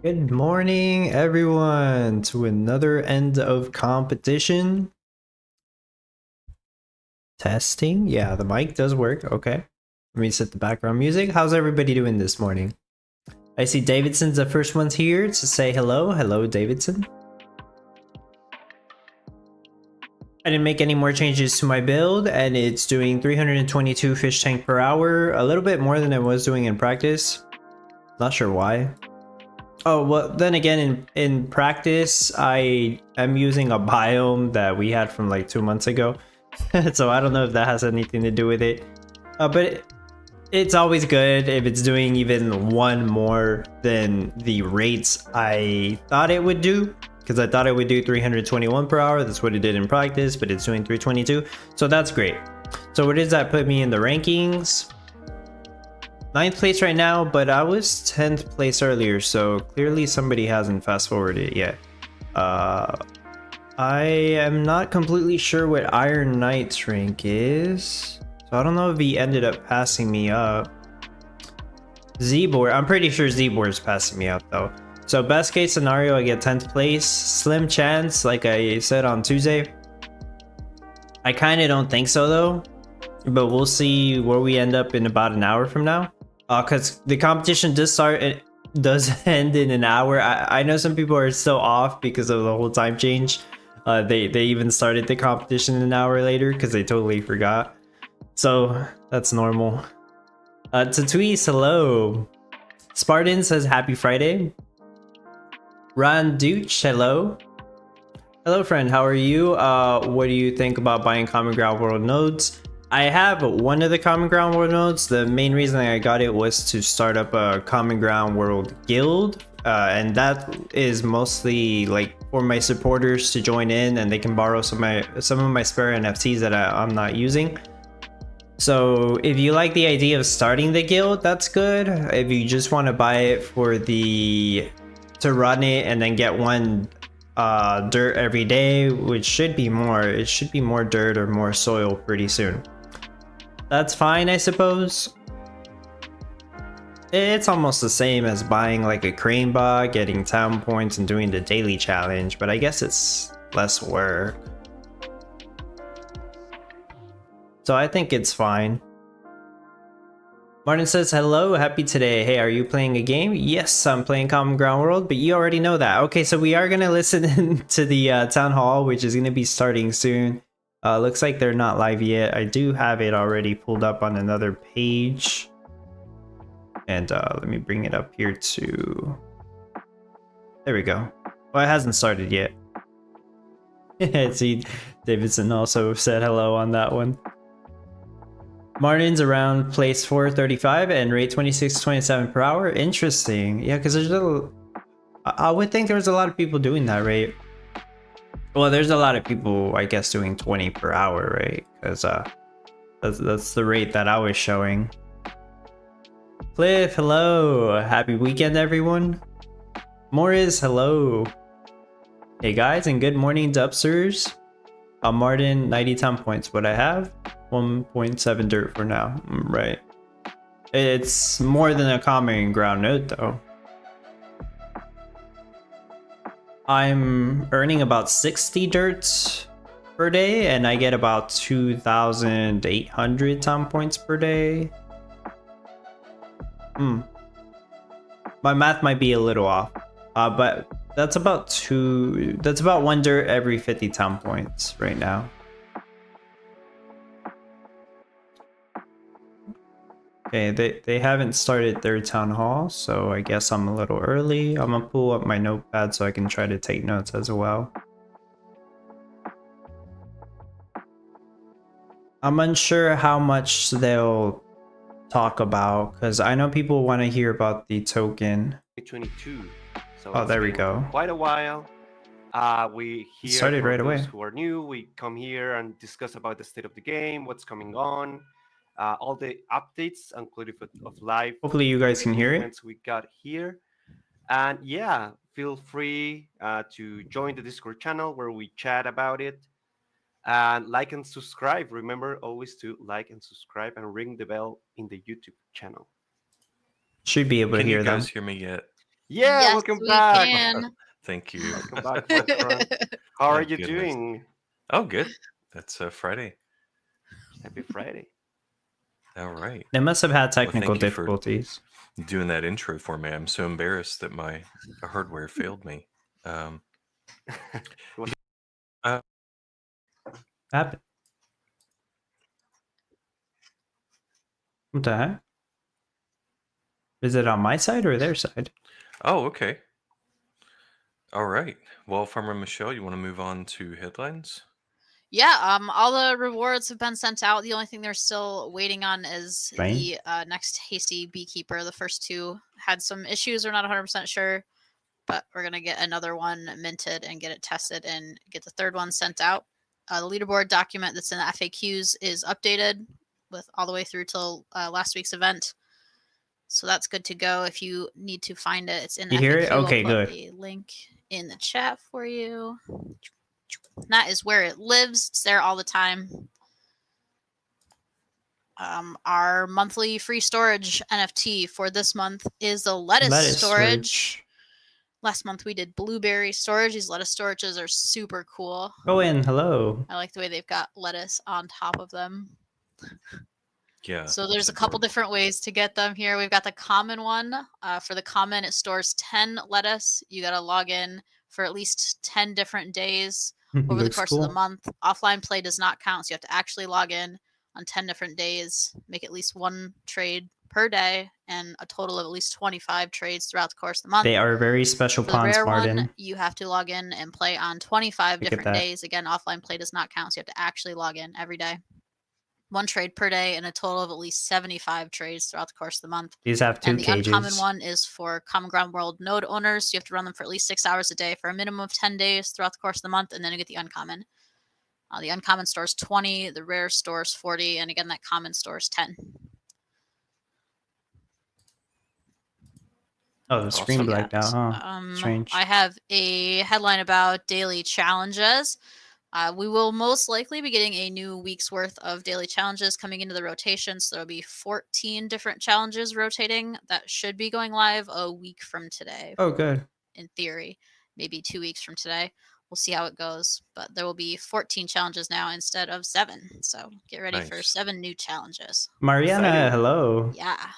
Good morning, everyone, to another end of competition. Testing. Yeah, the mic does work. Okay. Let me set the background music. How's everybody doing this morning? I see Davidson's the first one's here to say hello. Hello, Davidson. I didn't make any more changes to my build, and it's doing 322 fish tank per hour, a little bit more than it was doing in practice. Not sure why. Oh, well, then again, in practice, I am using a biome that we had from like 2 months ago. So I don't know if that has anything to do with it. But it's always good if it's doing even one more than the rates I thought it would do. Because I thought it would do 321 per hour. That's what it did in practice, but it's doing 322. So that's great. So where does that put me in the rankings? 9th place right now, but I was 10th place earlier, so clearly somebody hasn't fast forwarded it yet. I am not completely sure what Iron Knight's rank is, so I don't know if he ended up passing me up. I'm pretty sure Zbor is passing me up though. So best case scenario, I get 10th place. Slim chance, like I said on Tuesday. I kind of don't think so though, but we'll see where we end up in about an hour from now. Because the competition does start, it does end in an hour. I know some people are still off because of the whole time change. They even started the competition an hour later because they totally forgot. So that's normal. Tatouise, hello. Spartan says happy Friday. Ron Dooch, hello. Hello friend, how are you? What do you think about buying Common Ground World nodes? I have one of the Common Ground World nodes. The main reason I got it was to start up a Common Ground World guild, and that is mostly like for my supporters to join in, and they can borrow some of my spare NFTs that I'm not using. So if you like the idea of starting the guild, that's good. If you just want to buy it for to run it and then get one dirt every day, which should be more. It should be more dirt or more soil pretty soon. That's fine, I suppose. It's almost the same as buying like a crane bot, getting town points, and doing the daily challenge, but I guess it's less work. So I think it's fine. Martin says, hello, happy today. Hey, are you playing a game? Yes, I'm playing Common Ground World, but you already know that. Okay, so we are going to listen to the town hall, which is going to be starting soon. Looks like they're not live yet. I do have it already pulled up on another page. And let me bring it up here too. There we go. Well, it hasn't started yet. See, Davidson also said hello on that one. Martin's around place 435 and rate 26-27 per hour. Interesting. Yeah, because I would think there's a lot of people doing that rate. Well, there's a lot of people, I guess, doing 20 per hour, right? Because that's the rate that I was showing. Cliff, hello. Happy weekend, everyone. Morris, hello. Hey guys, and good morning, Dubsters. Martin, 90 time points. What I have? 1.7 dirt for now. Right. It's more than a common ground node though. I'm earning about 60 dirt per day and I get about 2,800 time points per day. My math might be a little off, but that's about one dirt every 50 time points right now. Okay, they haven't started their town hall, so I guess I'm a little early. I'm gonna pull up my notepad so I can try to take notes as well. I'm unsure how much they'll talk about, because I know people want to hear about the token. 22. So oh, there we go. Quite a while. We here started right away. Who are new, we come here and discuss about the state of the game, what's coming on, all the updates, including of live. Hopefully you guys can hear it. We got here, and yeah, feel free to join the Discord channel where we chat about it, and like and subscribe. Remember always to like and subscribe and ring the bell in the YouTube channel. Should be able to hear them. Can you guys hear me yet? Yeah, Yes, welcome we back. can. Thank you. Welcome back, Voltron. How are Oh, you goodness. doing? Oh, good. That's Friday. Happy Friday. All right. They must have had Well, technical thank you for difficulties. doing that intro for me. I'm so embarrassed that my hardware failed me. Um, Was- uh, Happened. What the heck? Is it on my side or their side? oh, okay. All right. Well, Farmer Michelle, you want to move on to headlines? Yeah, all the rewards have been sent out. The only thing they're still waiting on is Right. the next hasty beekeeper. The first two had some issues. We're not 100% sure, but we're gonna get another one minted and get it tested and get the third one sent out. The leaderboard document that's in the FAQs is updated with all the way through till last week's event, so that's good to go. If you need to find it, it's in the You hear FAQ. it? Okay, I'll put good. a link in the chat for you. That is where it lives. It's there all the time. Our monthly free storage NFT for this month is the lettuce storage. Last month we did blueberry storage. These lettuce storages are super cool. Go in. Hello. I like the way they've got lettuce on top of them. Yeah. So there's it's a couple adorable. different ways to get them here. We've got the common one. For the common, it stores 10 lettuce. You got to log in for at least 10 different days over the Looks course cool. of the month. Offline play does not count, so you have to actually log in on 10 different days, make at least one trade per day, and a total of at least 25 trades throughout the course of the month. They are very special For the pawns, rare Martin. one, you have to log in and play on 25 Look at different that. days. Again, offline play does not count, so you have to actually log in every day. One trade per day and a total of at least 75 trades throughout the course of the month. These have 2 And the uncommon cages. one is for Common Ground World node owners. So you have to run them for at least 6 hours a day for a minimum of 10 days throughout the course of the month, and then you get the uncommon. The uncommon stores 20, the rare stores 40, and again, that common stores 10. Oh, the screen Awesome. blacked out, huh? Strange. I have a headline about daily challenges. We will most likely be getting a new week's worth of daily challenges coming into the rotation. So there'll be 14 different challenges rotating that should be going live a week from today. Oh, good. In theory, maybe 2 weeks from today. We'll see how it goes. But there will be 14 challenges now instead of 7. So get ready for Nice. 7 new challenges. Mariana, Exciting. hello. Yeah.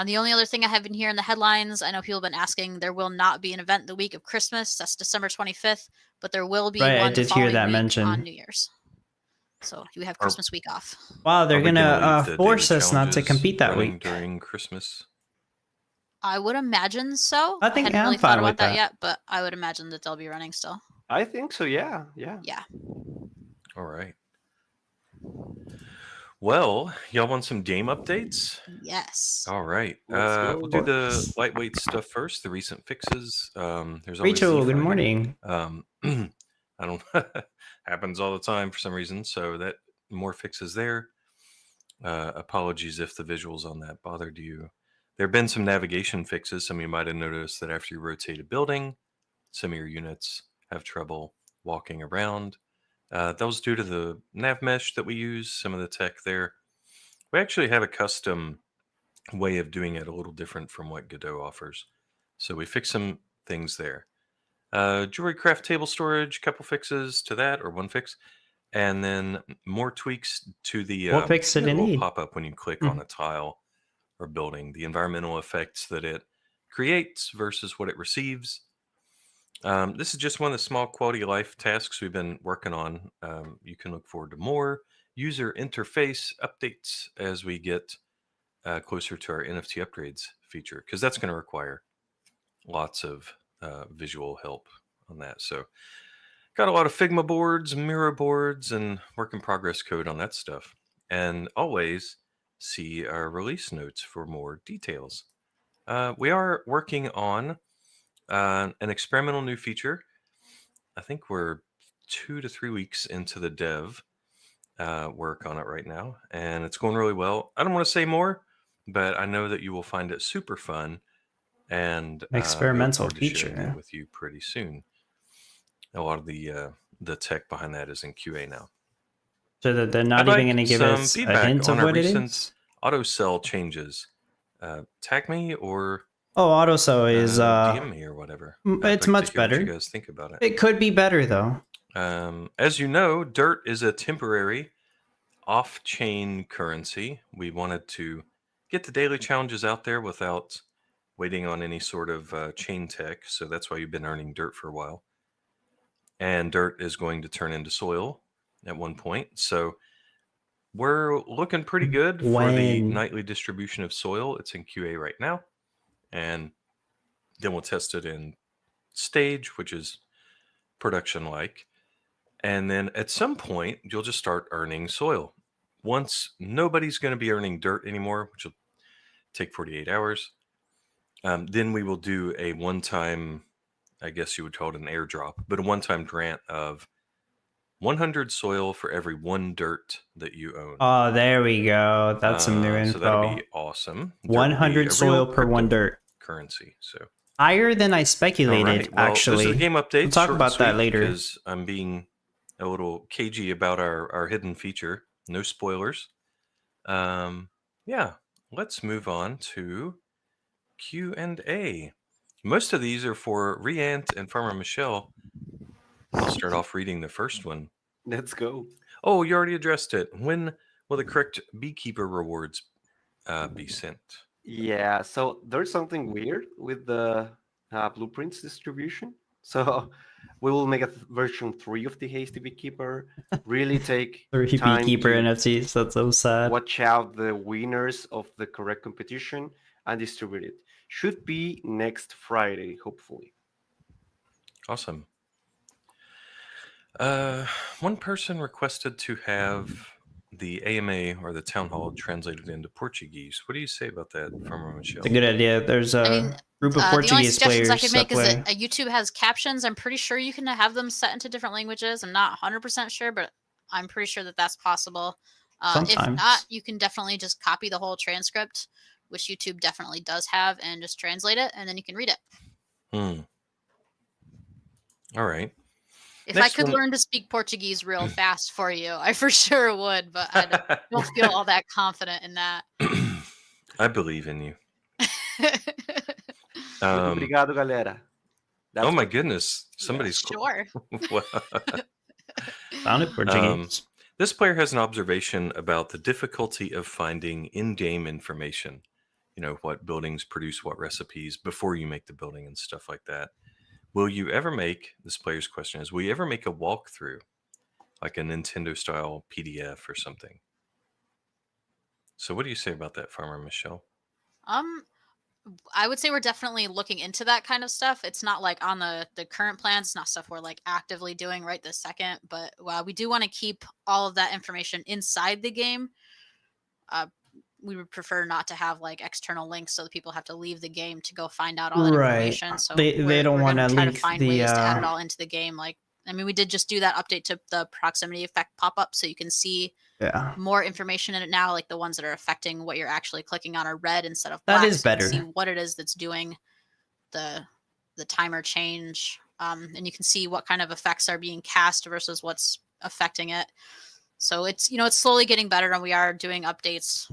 The only other thing I have in here in the headlines, I know people have been asking, there will not be an event the week of Christmas. That's December 25th, but there will be Right, I one the did hear following that week mentioned. on New Year's. So you have Christmas week off. Wow, they're Are we gonna leave the force daily us not to challenges compete that running week. during Christmas? I would imagine so. I think hadn't I'm really fine thought with about that that. yet, but I would imagine that they'll be running still. I think so. Yeah. Yeah. Yeah. All right. Well, y'all want some game updates? Yes. All right. Let's go. We'll do the lightweight stuff first. The recent fixes. There's always Rachel, good Z-Fi. morning. I don't happens all the time for some reason. So that more fixes there. Apologies if the visuals on that bothered you. There have been some navigation fixes. Some of you might have noticed that after you rotate a building, some of your units have trouble walking around. That was due to the nav mesh that we use, some of the tech there. We actually have a custom way of doing it a little different from what Godot offers. So we fix some things there. Jewelry craft table storage, couple fixes to that, or one fix. And then more tweaks to the What fix did it will need? pop up when you click on a tile or building, the environmental effects that it creates versus what it receives. This is just one of the small quality of life tasks we've been working on. You can look forward to more user interface updates as we get closer to our NFT upgrades feature, because that's going to require lots of visual help on that. So got a lot of Figma boards, Miro boards, and work in progress code on that stuff. And always see our release notes for more details. We are working on an experimental new feature. I think we're 2 to 3 weeks into the dev work on it right now, and it's going really well. I don't want to say more, but I know that you will find it super fun, and we look Experimental forward to sharing feature. that with you pretty soon. A lot of the tech behind that is in QA now. So that they're not I'd even like going to give some us a feedback hint of on our what it recent is? auto sell changes. Tag me or Oh, auto sow is DM me or whatever. it's I'd like much to hear what better. you guys think about it. It could be better though. As you know, dirt is a temporary off-chain currency. We wanted to get the daily challenges out there without waiting on any sort of chain tech, so that's why you've been earning dirt for a while. And dirt is going to turn into soil at one point, so we're looking pretty good for the When? nightly distribution of soil. It's in QA right now, and then we'll test it in stage, which is production like. And then at some point, you'll just start earning soil. Once nobody's going to be earning dirt anymore, which will take 48 hours, then we will do a one-time, I guess you would call it an airdrop, but a one-time grant of 100 soil for every 1 dirt that you own. Oh, there we go. That's some new info. So that'll be awesome. Dirt will be 100 a soil real per 1 dirt. currency. So Higher than I all speculated, right. Well, actually. those are the game updates. We'll talk short and about that sweet, later. because I'm being a little cagey about our hidden feature. No spoilers. Yeah, let's move on to Q&A. Most of these are for Riant and Farmer Michelle. I'll start off reading the first one. Let's go. Oh, you already addressed it. When will the correct beekeeper rewards be sent? Yeah, so there's something weird with the blueprints distribution. So we will make a version 3 of the Hasty Beekeeper. Really take 3 time beekeeper to NFTs. That's so sad. watch out the winners of the correct competition and distribute it. Should be next Friday, hopefully. Awesome. One person requested to have the AMA or the town hall translated into Portuguese. What do you say about that, Farmer Michelle? It's a good idea. There's a mean, group of the only Portuguese suggestions players I could that make is play. that YouTube has captions. I'm pretty sure you can have them set into different languages. I'm not 100% sure, but I'm pretty sure that that's possible. If Sometimes. not, you can definitely just copy the whole transcript, which YouTube definitely does have, and just translate it, and then you can read it. All right. If Next I could one- learn to speak Portuguese real fast for you, I for sure would, but I don't feel all that confident in that. I believe in you. Um, Obrigado, galera. That's oh my what- goodness. Somebody's Sure. Sounded Portuguese. This player has an observation about the difficulty of finding in-game information. You know, what buildings produce what recipes before you make the building and stuff like that. Will you ever make, this player's question is, will you ever make a walkthrough, like a Nintendo-style PDF or something? So what do you say about that, Farmer Michelle? I would say we're definitely looking into that kind of stuff. It's not like on the current plans. It's not stuff we're like actively doing right this second, but we do want to keep all of that information inside the game. We would prefer not to have like external links so that people have to leave the game to go find out all that Right. information. So They don't we're wanna gonna try to leak find the, ways to add it all into the game. Like, I mean, we did just do that update to the proximity effect pop-up, so you can see Yeah. more information in it now, like the ones that are affecting what you're actually clicking on are red instead of That black. is so you can better. see what it is that's doing the timer change, and you can see what kind of effects are being cast versus what's affecting it. So it's it's slowly getting better, and we are doing updates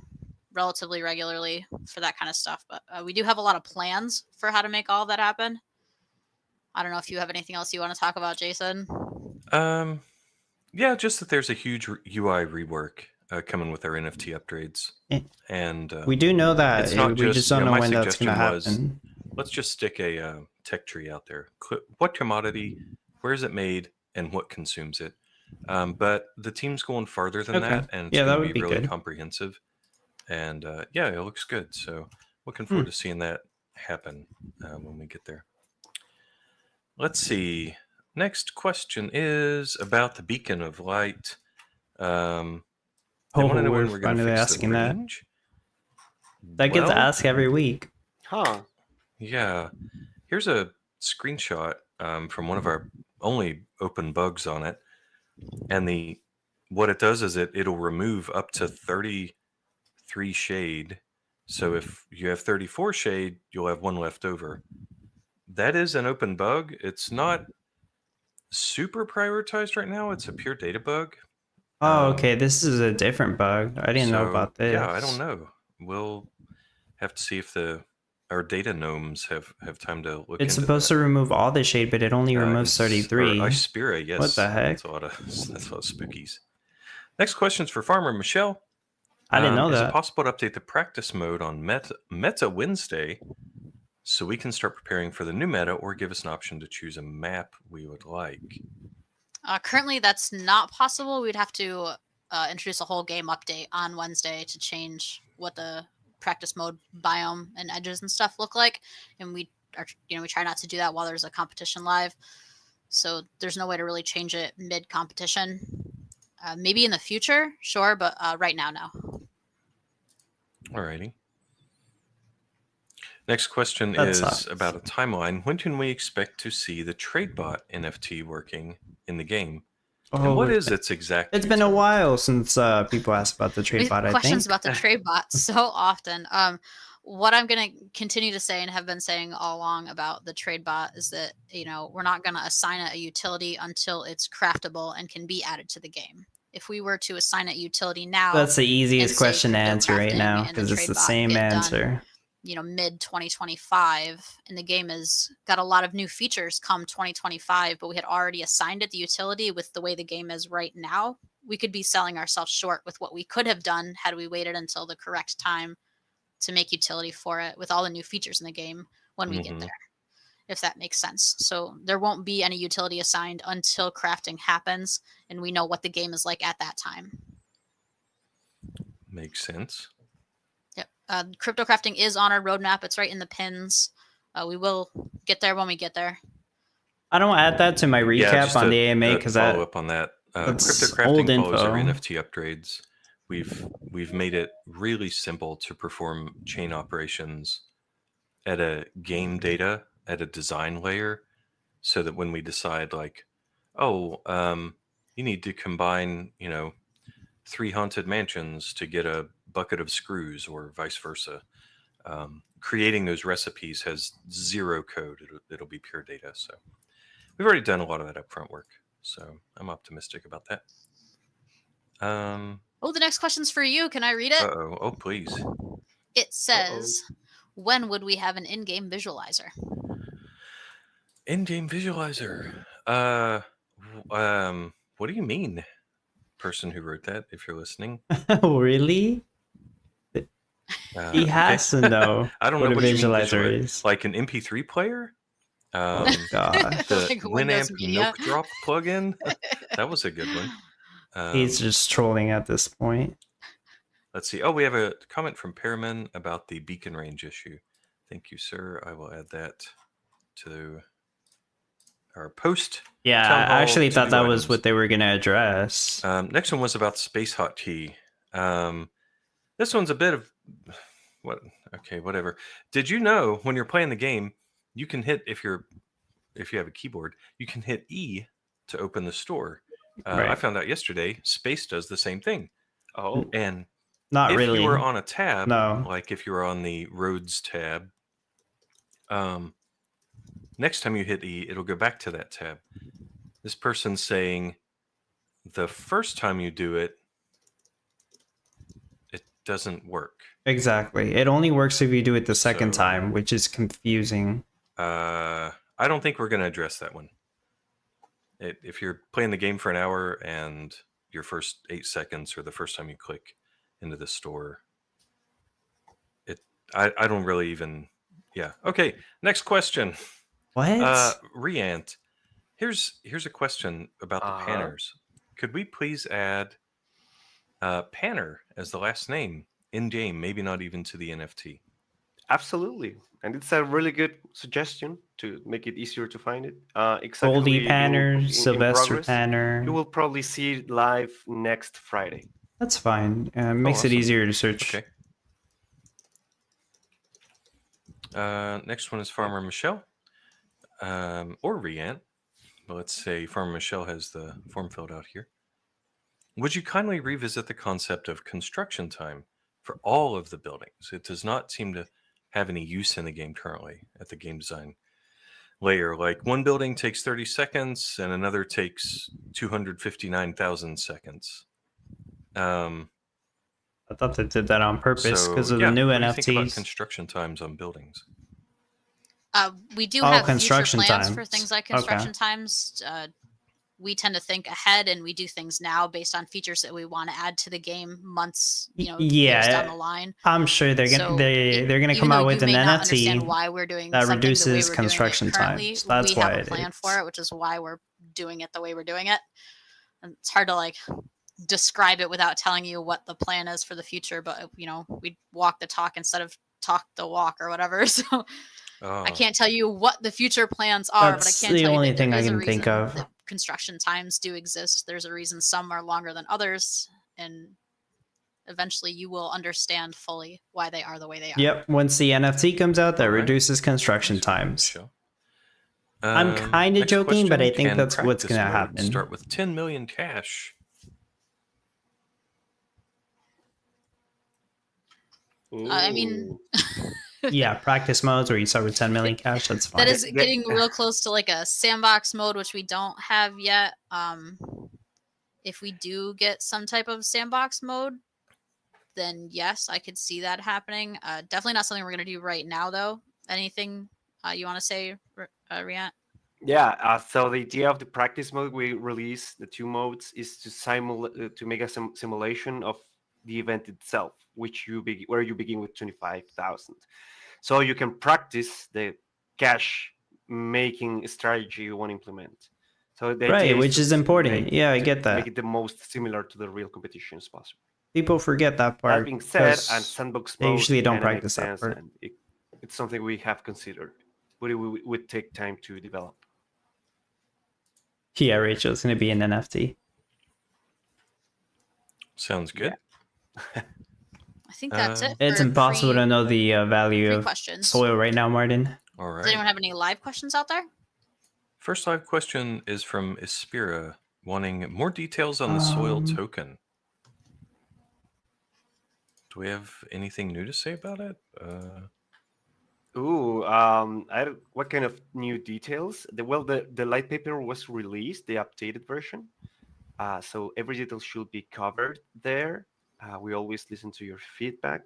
relatively regularly for that kind of stuff. But we do have a lot of plans for how to make all of that happen. I don't know if you have anything else you want to talk about, Jason. Yeah, just that there's a huge UI rework coming with our NFT upgrades, Eh. and We do know that. it's not We just don't know my when that's going to suggestion happen. let's just stick a tech tree out there. What commodity, where is it made, and what consumes it? But the team's going farther than Okay. that, and it's Yeah, that going would to be be really good. comprehensive. And yeah, it looks good. So looking forward to seeing that happen when we get there. Let's see. Next question is about the beacon of light. They want to know when we're going to finally fix asking the that. range. That gets Well, asked every week. Huh. Yeah. Here's a screenshot from one of our only open bugs on it. And what it does is it'll remove up to 33 shade. So if you have 34 shade, you'll have 1 left over. That is an open bug. It's not super prioritized right now. It's a pure data bug. Oh, okay. This is a different bug. I didn't know So, about this. Yeah, I don't know. We'll have to see if the our data gnomes have time to look It's into supposed that. to remove all the shade, but it only removes 33. Ispira, yes. What the heck? That's a lot of spookies. Next question's for Farmer Michelle. I didn't know Is it that. possible to update the practice mode on Meta Wednesday so we can start preparing for the new meta, or give us an option to choose a map we would like? Currently, that's not possible. We'd have to introduce a whole game update on Wednesday to change what the practice mode biome and edges and stuff look like. And we try not to do that while there's a competition live. So there's no way to really change it mid competition. Maybe in the future, sure, but right now, no. Alrighty. Next question That is sucks. about a timeline. When can we expect to see the TradeBot NFT working in the game? And what is its exact It's been a utility? while since people asked about the We trade have bot, I questions think. about the trade bot so often. What I'm going to continue to say and have been saying all along about the trade bot is that, we're not going to assign it a utility until it's craftable and can be added to the game. If we were to assign it utility now, That's the easiest and say question to crypto answer right crafting now and the because it's trade the bot same get done, answer. mid 2025, and the game has got a lot of new features come 2025, but we had already assigned it the utility. With the way the game is right now, we could be selling ourselves short with what we could have done had we waited until the correct time to make utility for it with all the new features in the game when we get there, if that makes sense. So there won't be any utility assigned until crafting happens and we know what the game is like at that time. Makes sense. Yep. Crypto crafting is on our roadmap. It's right in the pins. We will get there when we get there. I don't add that to my recap on the AMA because follow up on that. that's Crypto old crafting follows info. our NFT upgrades. We've made it really simple to perform chain operations at a game data, at a design layer, so that when we decide like, you need to combine, 3 haunted mansions to get a bucket of screws, or vice versa. Creating those recipes has zero code. It'll be pure data. So we've already done a lot of that upfront work. So I'm optimistic about that. The next question's for you. Can I read it? Oh, please. It says, when would we have an in-game visualizer? In-game visualizer. What do you mean, person who wrote that, if you're listening? Really? He has to know I don't what know a what you mean visualizer is. Like an MP3 player? Oh, God. The Like Windows Winamp Media. Milk Drop plugin? That was a good one. He's just trolling at this point. Let's see. Oh, we have a comment from Pearman about the beacon range issue. Thank you, sir. I will add that to our post. Yeah, Town I Hall actually thought to-do that was items. what they were going to address. Next one was about the space hotkey. This one's a bit of what? Okay, whatever. Did you know when you're playing the game, you can hit if you have a keyboard, you can hit E to open the store. Right. I found out yesterday, space does the same thing. Oh, And Not if really. you were on a tab, No. like if you were on the roads tab, next time you hit E, it'll go back to that tab. This person's saying the first time you do it, it doesn't work. Exactly. It only works if you do it the second time, which is confusing. I don't think we're going to address that one. If you're playing the game for an hour and your first 8 seconds or the first time you click into the store, I don't really even. Yeah. Okay. Next question. What? Riant, here's a question about the Panners. Could we please add Panner as the last name in game? Maybe not even to the NFT. absolutely. And it's a really good suggestion to make it easier to find it. Exactly. Goldie Panner, in Sylvester progress. Panner. You will probably see it live next Friday. That's fine. Makes it awesome. easier to search. Okay. Next one is Farmer Michelle, or Riant. Well, let's say Farmer Michelle has the form filled out here. Would you kindly revisit the concept of construction time for all of the buildings? It does not seem to have any use in the game currently at the game design layer. Like one building takes 30 seconds and another takes 259,000 seconds. I thought they did that on purpose because of the new what do you think about NFTs. construction times on buildings? We do Oh, have future construction plans for times. things like Okay. construction times. We tend to think ahead, and we do things now based on features that we want to add to the game months, years down the line. I'm sure they're gonna So they're gonna even come though out you with an may not understand NFT why we're doing that something the way reduces we're doing it construction currently, times. That's we have why a it plan is. for it, which is why we're doing it the way we're doing it. And it's hard to like describe it without telling you what the plan is for the future, but we walk the talk instead of talk the walk or whatever. So I can't tell you what the future plans are, but I That's can the tell you only that there thing I is a can reason think of. that construction times do exist. There's a reason some are longer than others, and eventually you will understand fully why they are the way they are. Yep. Once the NFT comes out, that All right. reduces construction Thanks for that, times. Michelle. I'm kind of Next joking, but I question, think can that's what's practice gonna mode happen. Start with 10 million cash. I mean, Yeah, practice modes where you start with 10 million cash. That's fine. that is getting real close to like a sandbox mode, which we don't have yet. If we do get some type of sandbox mode, then yes, I could see that happening. Definitely not something we're going to do right now, though. Anything you want to say, Riant? Yeah, so the idea of the practice mode we release, the two modes, is to make a simulation of the event itself, where you begin with 25,000. So you can practice the cash making strategy you want to implement. So the idea Right, which to is important. make- Yeah, I to get that. Make it the most similar to the real competition as possible. People forget that That part being said, and because sandbox they mode usually don't kinda makes practice that sense, part. and it's something we have considered, but it would take time to develop. Yeah, Rachel, it's going to be an NFT. Sounds good. I think that's it. It's for impossible to know the value of questions. soil right now, Martin. All Does right. anyone have any live questions out there? First live question is from Ispira, wanting more details on the soil token. Do we have anything new to say about it? What kind of new details? The light paper was released, the updated version. So every detail should be covered there. We always listen to your feedback.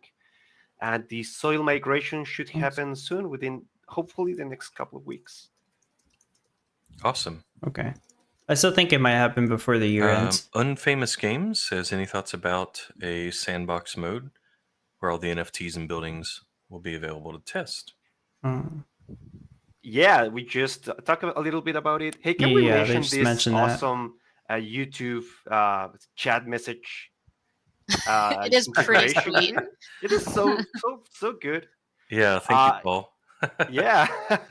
And the soil migration should happen soon, within hopefully the next couple of weeks. Awesome. Okay. I still think it might happen before the year ends. Unfamous Games says any thoughts about a sandbox mode where all the NFTs and buildings will be available to test? Yeah, we just talked a little bit about it. Hey, can we Yeah, they mention just this mentioned that. awesome YouTube chat message? It is pretty integration? sweet. It is so good. Yeah, thank you, Paul. Yeah,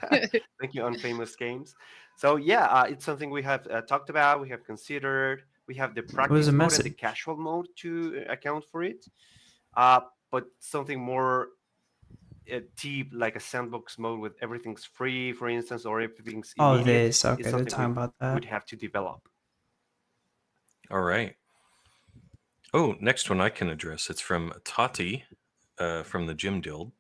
thank you, Unfamous Games. So yeah, it's something we have talked about. We have considered. We have the practice a mode and the message? casual mode to account for it. But something more deep, like a sandbox mode with everything's free, for instance, or everything's Oh, immediate, this. Okay, is they're something talking about that. we'd have to develop. All right. Oh, next one I can address. It's from Tati from the Gym Guild.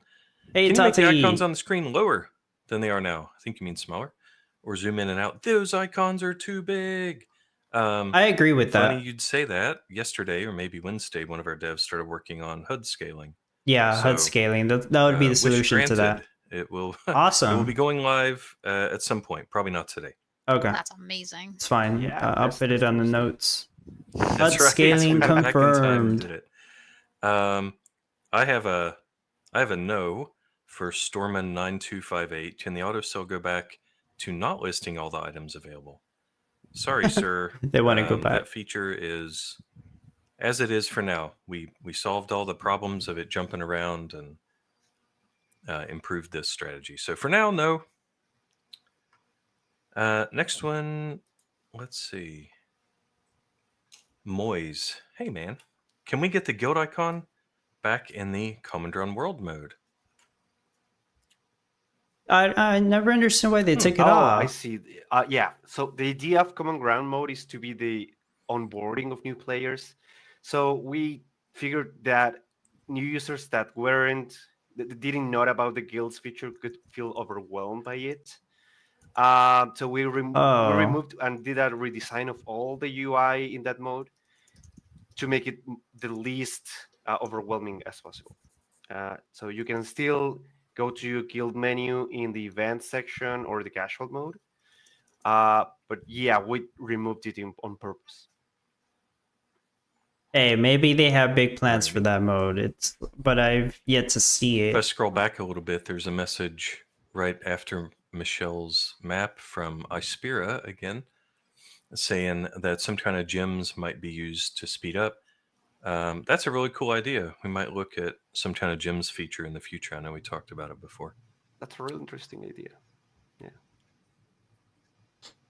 Hey, Can you make the Tati. icons on the screen lower than they are now? I think you mean smaller. Or zoom in and out. Those icons are too big. I agree with Funny that. you'd say that. Yesterday or maybe Wednesday, one of our devs started working on HUD scaling. Yeah, So, HUD scaling. That would be the wish solution to that. granted. It will. Awesome. It will be going live at some point. Probably not today. Okay, That's amazing. it's fine. Yeah, I'll put it on the notes. HUD That's right. scaling We went back in time and confirmed. did it. I have a no for Storman 9258. Can the autosell go back to not listing all the items available? Sorry, sir. They want to go back. That feature is as it is for now. We solved all the problems of it jumping around and improved this strategy. So for now, no. Next one, let's see. Moise. Hey, man. Can we get the guild icon back in the Common Drawn World mode? I never understood why they took it Oh, off. I see. Yeah. So the idea of Common Ground mode is to be the onboarding of new players. So we figured that new users that didn't know about the guilds feature could feel overwhelmed by it. So we removed and did a redesign of all the UI in that mode to make it the least overwhelming as possible. So you can still go to guild menu in the event section or the casual mode. But yeah, we removed it on purpose. Hey, maybe they have big plans for Alrighty. that mode. But I've yet to see If I it. scroll back a little bit, there's a message right after Michelle's map from Ispira again, saying that some kind of gems might be used to speed up. That's a really cool idea. We might look at some kind of gems feature in the future. I know we talked about it before. That's a really interesting idea.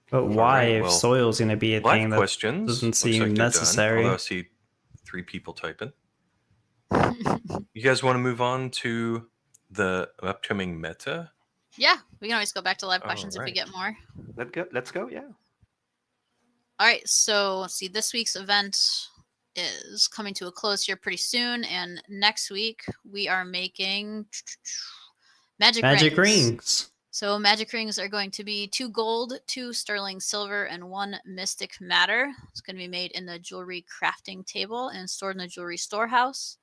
But why, Alright, if well, soil's going to be a live thing that questions. doesn't Looks seem like they're done, necessary? although I see 3 people typing. You guys want to move on to the upcoming meta? Yeah, we can always go back to live questions if we Alright. get more. Let's go. Yeah. All right, so let's see. This week's event is coming to a close here pretty soon, and next week we are making magic Rings. So magic rings are going to be 2 gold, 2 sterling silver, and 1 mystic matter. It's going to be made in the jewelry crafting table and stored in the jewelry storehouse.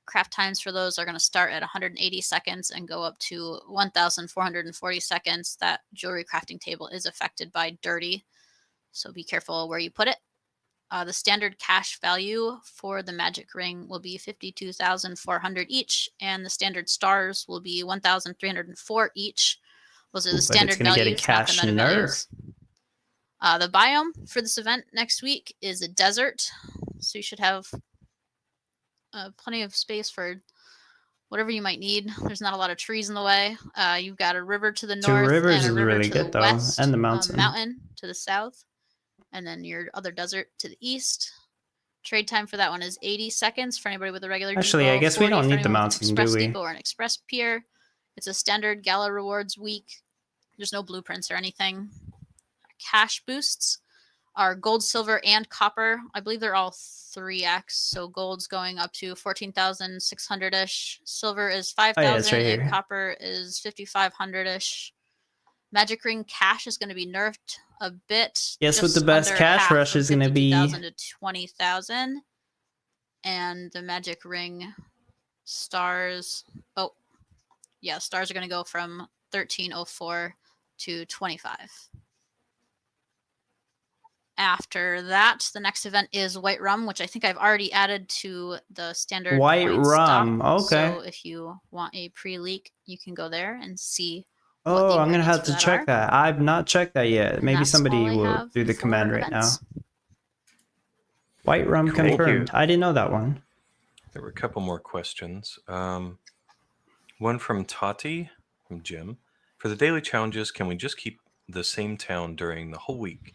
Craft times for those are going to start at 180 seconds and go up to 1,440 seconds. That jewelry crafting table is affected by dirty, so be careful where you put it. The standard cash value for the magic ring will be 52,400 each, and the standard stars will be 1,304 each. Those are the But it's standard gonna get a values, not the cash meta nerf. values. The biome for this event next week is a desert, so you should have plenty of space for whatever you might need. There's not a lot of trees in the way. You've got a river to the 2 north rivers and a is river really to good the though, west, and the mountain. mountain to the south, and then your other desert to the east. Trade time for that one is 80 seconds for anybody with a regular Actually, depot. I guess we 40 don't for need the anyone with an mountain, do express we? depot or an express pier. It's a standard Gala rewards week. There's no blueprints or anything. Cash boosts are gold, silver, and copper. I believe they're all 3x. So gold's going up to 14,600-ish. Silver is 5,000, Oh, yeah, it's right and here. copper is 5,500-ish. Magic ring cash is going to be nerfed a bit. Guess what just the best under cash half rush from is gonna be? 52,000 to 20,000. And the magic ring stars. Oh, yeah, stars are going to go from 1304 to 25. After that, the next event is White Rum, which I think I've already added to the standard White point Rum, stock. okay. So if you want a pre-leak, you can go there and see. Oh, I'm gonna have to check that. I've not checked that yet. And Maybe that's somebody all I will have do the for command right now. events. White rum Cool. Thank you. confirmed. I didn't know that one. There were a couple more questions. One from Tati, from Jim. For the daily challenges, can we just keep the same town during the whole week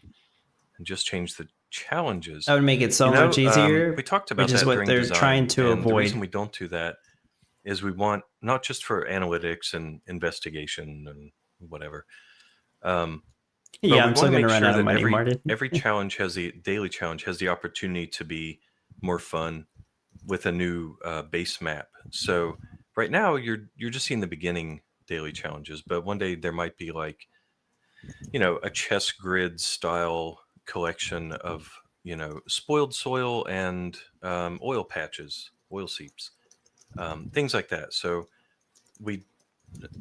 and just change the challenges? That would make it so You know, much easier. we talked about which is that what during they're design, trying to and the avoid. reason we don't do that is we want, not just for analytics and investigation and whatever. But Yeah, we I'm still wanna gonna make run sure out of that money, Martin. every challenge has the daily challenge has the opportunity to be more fun with a new base map. So right now you're just seeing the beginning daily challenges, but one day there might be like, you know, a chess grid style collection of, you know, spoiled soil and oil patches, oil seeps, things like that. So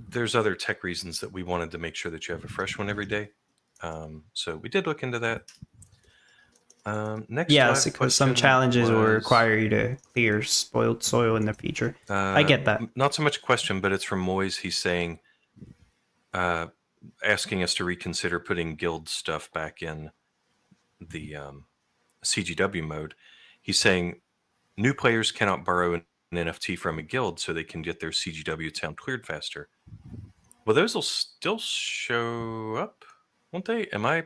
there's other tech reasons that we wanted to make sure that you have a fresh one every day. So we did look into that. Next, Yes, live because some question challenges will was, require you to clear spoiled soil in the future. I get that. Not so much a question, but it's from Moyes. He's saying, asking us to reconsider putting guild stuff back in the CGW mode. He's saying new players cannot borrow an NFT from a guild so they can get their CGW town cleared faster. Well, those will still show up, won't they? Am I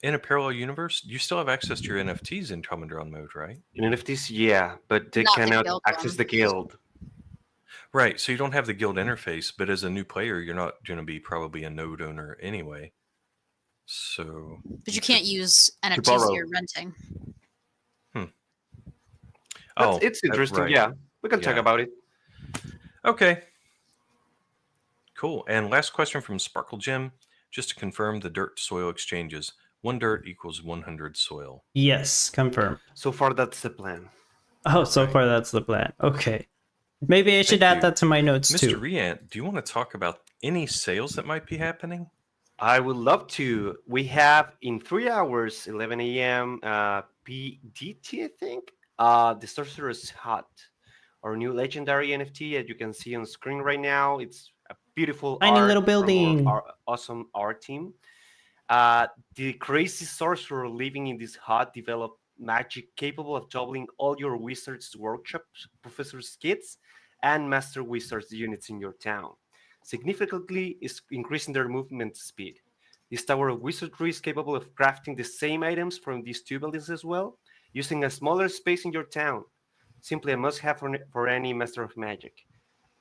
in a parallel universe? You still have access to your NFTs in Commandron mode, right? In NFTs, yeah, but they Not the cannot guild access one. the guild. Right. So you don't have the guild interface, but as a new player, you're not going to be probably a node owner anyway. So. But you can't use NFTs borrow. you're renting. But it's interesting. right. Yeah, we can talk Yeah. about it. Okay. Cool. And last question from Sparkle Jim. Just to confirm the dirt to soil exchanges. 1 dirt equals 100 soil. Yes, confirm. So far, that's the plan. Oh, so Okay. far that's the plan. Okay. Maybe I should Thank add you. that to my notes Mr. too. Riant, do you want to talk about any sales that might be happening? I would love to. We have in 3 hours, 11 a.m. PDT, I think. The Sorcerer's Hut, our new legendary NFT that you can see on screen right now. It's a beautiful Tiny little art from building. our awesome art team. The crazy sorcerer living in this hut developed magic capable of doubling all your wizards' workshops, professors' kits, and master wizards units in your town, significantly is increasing their movement speed. This tower of wizardry is capable of crafting the same items from these two buildings as well, using a smaller space in your town. Simply a must-have for any master of magic,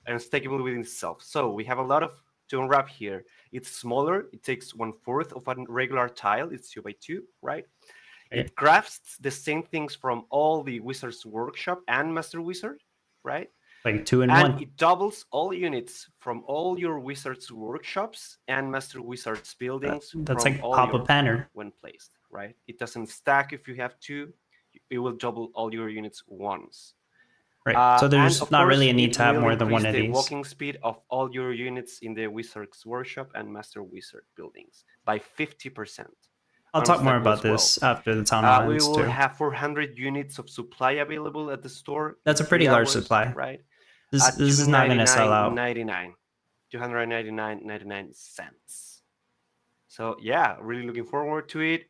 and stackable within itself. So we have a lot of to unwrap here. It's smaller. It takes 1/4 of a regular tile. It's 2x2, right? Right. It crafts the same things from all the Wizard's Workshop and Master Wizard, right? Like 2 in And 1. it doubles all units from all your Wizard's Workshops and Master Wizard's buildings That's from like all Papa your Panner. when placed, right? It doesn't stack if you have two. It will double all your units once. Right. So And there's of not course, really a need it to have will more than one increase of the these. walking speed of all your units in the Wizard's Workshop and Master Wizard buildings by 50%. I'll talk more Unstackable about as well. this after the town hall We ends will too. have 400 units of supply available at the store. That's in a pretty 3 large hours, supply. right? This At is not going to sell out. 299.99 cents. So yeah, really looking forward to it,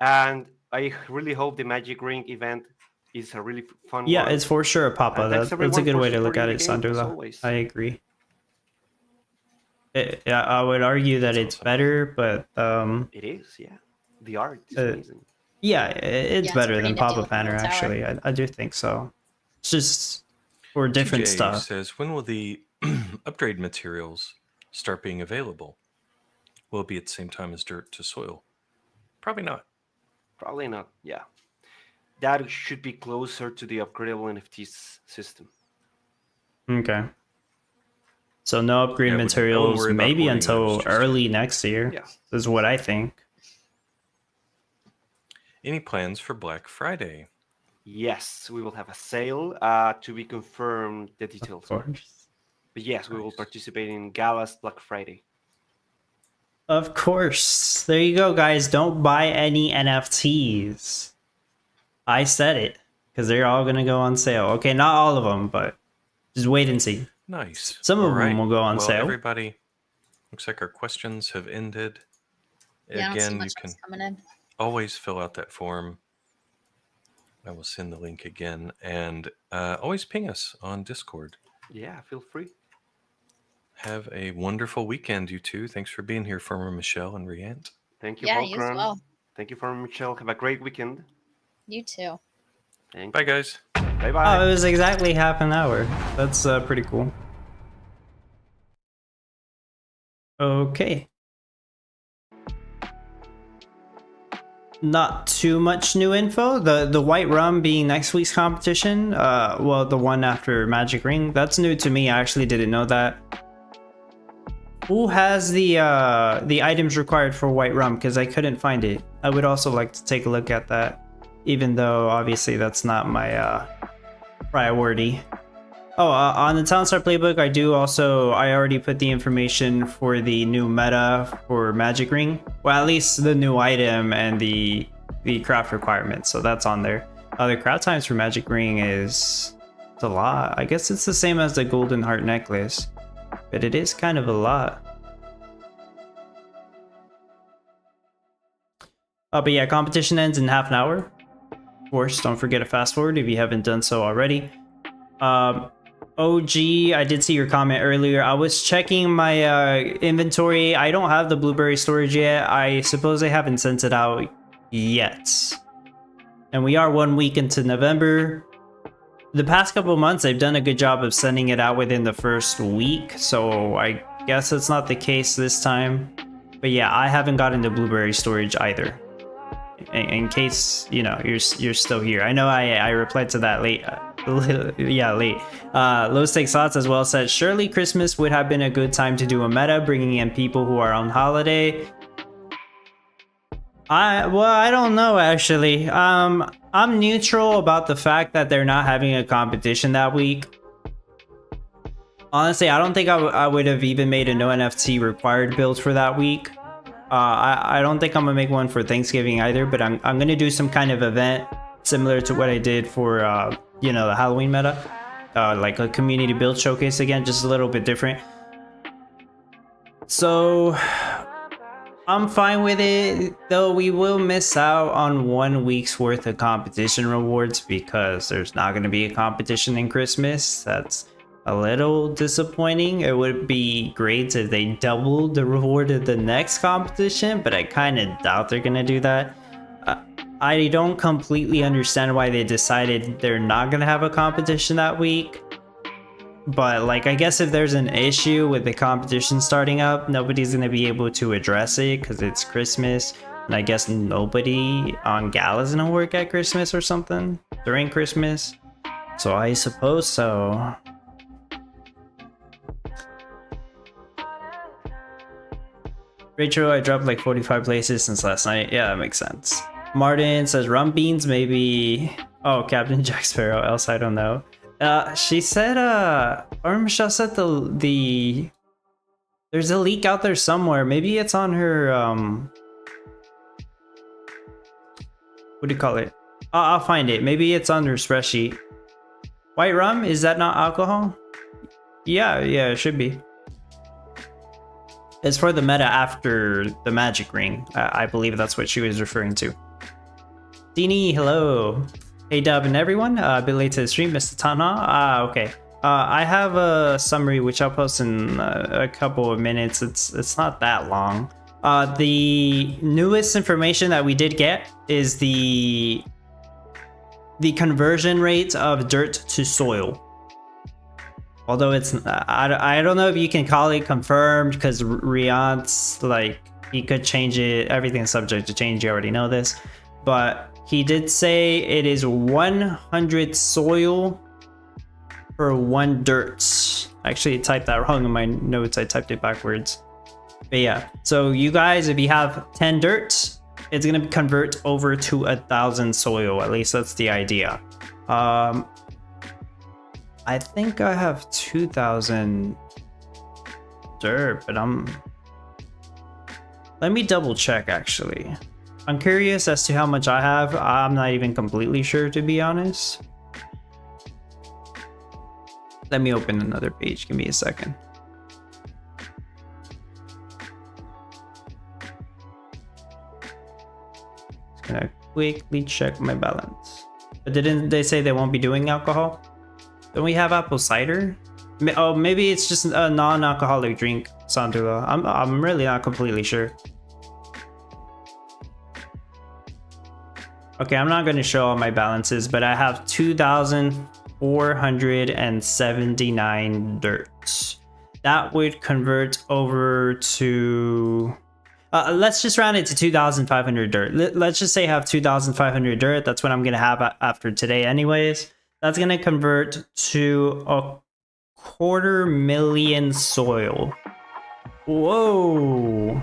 and I really hope the Magic Ring event is a really fun Yeah, one. it's for sure a Papa. And thanks That's a everyone good for way to look supporting at the it, game, as Sandula. always. I agree. I would argue that That's it's awesome. better, but It is, yeah. The art is Uh, amazing. yeah, it's Yeah, it's better pretty than nifty Papa looking Panner, little tower. actually. I do think so. It's just for different TJ stuff. says, when will the upgrade materials start being available? Will it be at the same time as dirt to soil? Probably not. Probably not, yeah. That should be closer to the upgradable NFTs system. Okay. So no upgrade Yeah, I wouldn't materials, worry about maybe hoarding those until just early yet. next year. Yeah. Is what I think. Any plans for Black Friday? Yes, we will have a sale to be confirmed the details. Of course. But yes, we will Nice. participate in Gala's Black Friday. Of course. There you go, guys. Don't buy any NFTs. I said it because they're all gonna go on sale. Okay, not all of them, but just wait and see. Nice. Some of All them right. will go on Well, sale. everybody, looks like our questions have ended. Yeah, I don't see Again, you much can else coming in. always fill out that form. I will send the link again, and always ping us on Discord. Yeah, feel free. Have a wonderful weekend, you two. Thanks for being here, former Michelle and Riant. Thank you, Yeah, you as Volkran. well. Thank you, Farmer Michelle. Have a great weekend. You too. Thank Bye, guys. Bye Oh, bye. it was exactly half an hour. That's pretty cool. Okay. Not too much new info. The white rum being next week's competition. Well, the one after Magic Ring. That's new to me. I actually didn't know that. Who has the items required for white rum? Because I couldn't find it. I would also like to take a look at that, even though obviously that's not my priority. Oh, on the Townstar playbook, I already put the information for the new meta for Magic Ring. Well, at least the new item and the craft requirements. So that's on there. The craft times for Magic Ring it's a lot. I guess it's the same as the Golden Heart necklace, but it is kind of a lot. But yeah, competition ends in half an hour. Of course, don't forget to fast forward if you haven't done so already. OG, I did see your comment earlier. I was checking my inventory. I don't have the blueberry storage yet. I suppose they haven't sent it out yet. And we are 1 week into November. The past couple months, they've done a good job of sending it out within the first week. So I guess it's not the case this time. But yeah, I haven't gotten the blueberry storage either. In case, you know, you're still here. I know I replied to that late. Yeah, late. Low stakes thoughts as well said, surely Christmas would have been a good time to do a meta, bringing in people who are on holiday. I don't know actually. I'm neutral about the fact that they're not having a competition that week. Honestly, I don't think I would have even made a no NFT required build for that week. I don't think I'm gonna make one for Thanksgiving either, but I'm gonna do some kind of event similar to what I did for you know, the Halloween meta, like a community build showcase again, just a little bit different. So I'm fine with it, though we will miss out on 1 week's worth of competition rewards because there's not gonna be a competition in Christmas. That's a little disappointing. It would be great if they doubled the reward of the next competition, but I kind of doubt they're gonna do that. I don't completely understand why they decided they're not gonna have a competition that week. But like, I guess if there's an issue with the competition starting up, nobody's gonna be able to address it because it's Christmas. And I guess nobody on Gala's gonna work at Christmas or something during Christmas. So I suppose so. Rachel, I dropped like 45 places since last night. Yeah, that makes sense. Martin says rum beans, maybe. Oh, Captain Jack Sparrow. Else I don't know. She said, or Michelle said the there's a leak out there somewhere. Maybe it's on her what do you call it? I'll find it. Maybe it's on her spreadsheet. White rum, is that not alcohol? Yeah, it should be. It's for the meta after the magic ring. I believe that's what she was referring to. Dini, hello. Hey Dub and everyone, a bit late to the stream, Mr. Tanha. Okay. I have a summary which I'll post in a couple of minutes. It's not that long. The newest information that we did get is the conversion rate of dirt to soil. Although it's, I don't know if you can call it confirmed because Riant's like, he could change it. Everything's subject to change. You already know this, but he did say it is 100 soil for 1 dirt. Actually, I typed that wrong in my notes. I typed it backwards. But yeah, so you guys, if you have 10 dirt, it's gonna convert over to 1,000 soil. At least that's the idea. I think I have 2,000 dirt, but let me double check actually. I'm curious as to how much I have. I'm not even completely sure, to be honest. Let me open another page. Give me a second. Just gonna quickly check my balance. But didn't they say they won't be doing alcohol? Don't we have apple cider? Oh, maybe it's just a non-alcoholic drink, Sandula. I'm really not completely sure. Okay, I'm not going to show all my balances, but I have 2,479 dirt. That would convert over to... let's just round it to 2,500 dirt. Let's just say I have 2,500 dirt. That's what I'm going to have after today anyways. That's going to convert to 250,000 soil. Whoa.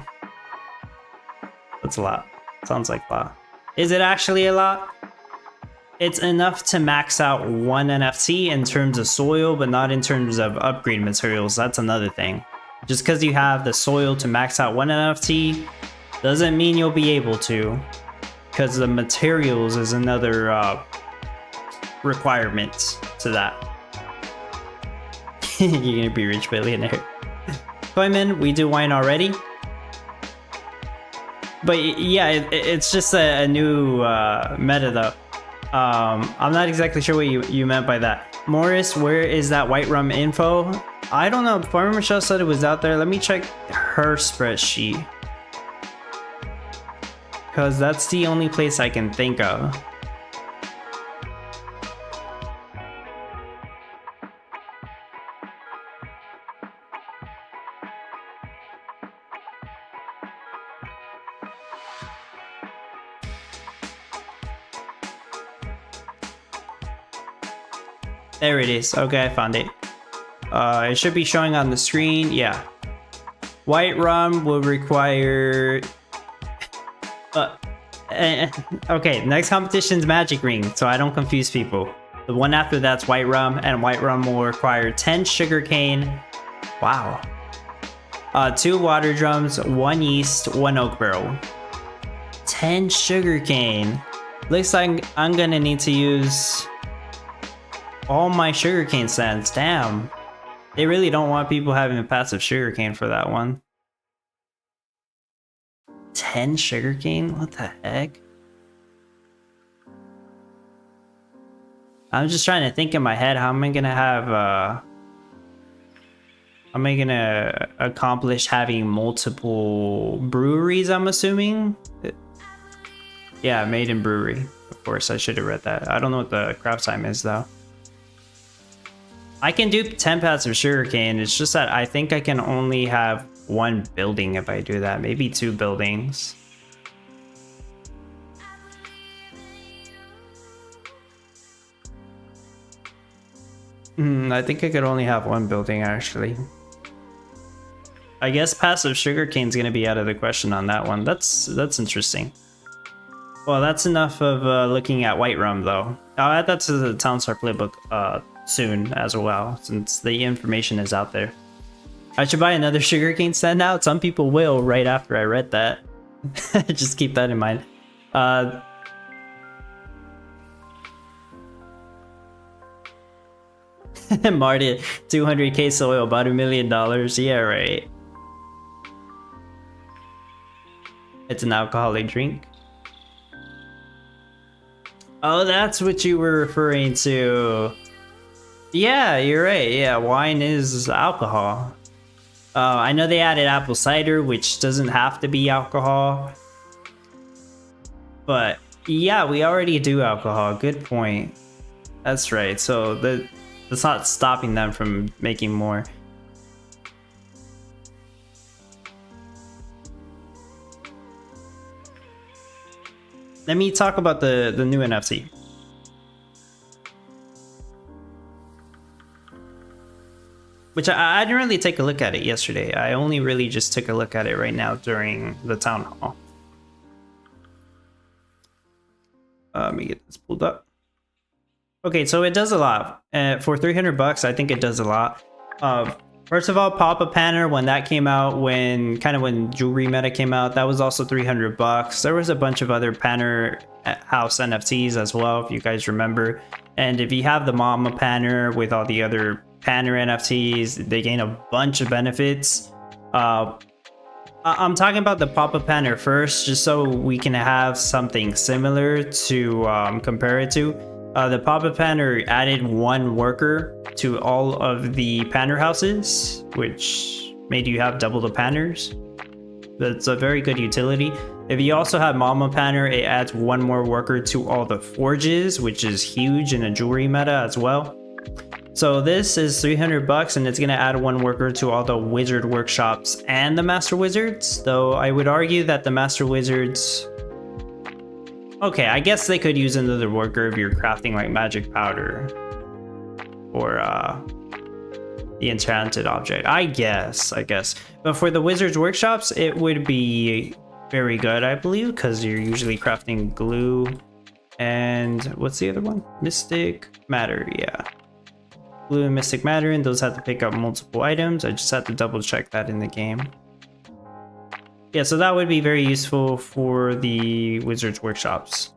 That's a lot. Sounds like a lot. Is it actually a lot? It's enough to max out 1 NFT in terms of soil, but not in terms of upgrade materials. That's another thing. Just because you have the soil to max out 1 NFT doesn't mean you'll be able to, because the materials is another requirement to that. You're gonna be rich billionaire. Koyman, we do wine already. But yeah, it's just a new meta though. I'm not exactly sure what you meant by that. Morris, where is that white rum info? I don't know. Farmer Michelle said it was out there. Let me check her spreadsheet, because that's the only place I can think of. There it is. Okay, I found it. It should be showing on the screen. Yeah. White rum will require... okay, next competition's magic ring, so I don't confuse people. The one after that's white rum, and white rum will require 10 sugarcane. Wow. 2 water drums, 1 yeast, 1 oak barrel. 10 sugarcane. Looks like I'm gonna need to use all my sugarcane stands. Damn. They really don't want people having a passive sugarcane for that one. 10 sugarcane? What the heck? I'm just trying to think in my head, how am I gonna have how am I gonna accomplish having multiple breweries, I'm assuming? Yeah, made in brewery. Of course, I should have read that. I don't know what the craft time is though. I can do 10 pads of sugarcane. It's just that I think I can only have 1 building if I do that. Maybe 2 buildings. I think I could only have 1 building actually. I guess passive sugarcane's gonna be out of the question on that one. That's interesting. Well, that's enough of looking at white rum though. I'll add that to the Townstar playbook soon as well, since the information is out there. I should buy another sugarcane stand out. Some people will right after I read that. Just keep that in mind. Marty, 200k soil, about $1 million. Yeah, right. It's an alcoholic drink. Oh, that's what you were referring to. Yeah, you're right. Yeah, wine is alcohol. I know they added apple cider, which doesn't have to be alcohol. But yeah, we already do alcohol. Good point. That's right. So that's not stopping them from making more. Let me talk about the new NFT. Which I didn't really take a look at it yesterday. I only really just took a look at it right now during the town hall. Let me get this pulled up. Okay, so it does a lot. For 300 bucks, I think it does a lot. First of all, Pop-Up Panner, when that came out, when jewelry meta came out, that was also 300 bucks. There was a bunch of other Panner House NFTs as well, if you guys remember. And if you have the Mama Panner with all the other Panner NFTs, they gain a bunch of benefits. I'm talking about the Pop-Up Panner first, just so we can have something similar to compare it to. The Pop-Up Panner added 1 worker to all of the Panner houses, which made you have double the Panners. That's a very good utility. If you also have Mama Panner, it adds 1 more worker to all the forges, which is huge in a jewelry meta as well. So this is 300 bucks, and it's gonna add 1 worker to all the wizard workshops and the master wizards. Though I would argue that the master wizards, okay, I guess they could use another worker if you're crafting like magic powder or the enchanted object. I guess. But for the wizards workshops, it would be very good, I believe, because you're usually crafting glue and what's the other one? Mystic matter, yeah. Glue and mystic matter, and those have to pick up multiple items. I just had to double check that in the game. Yeah, so that would be very useful for the wizards workshops.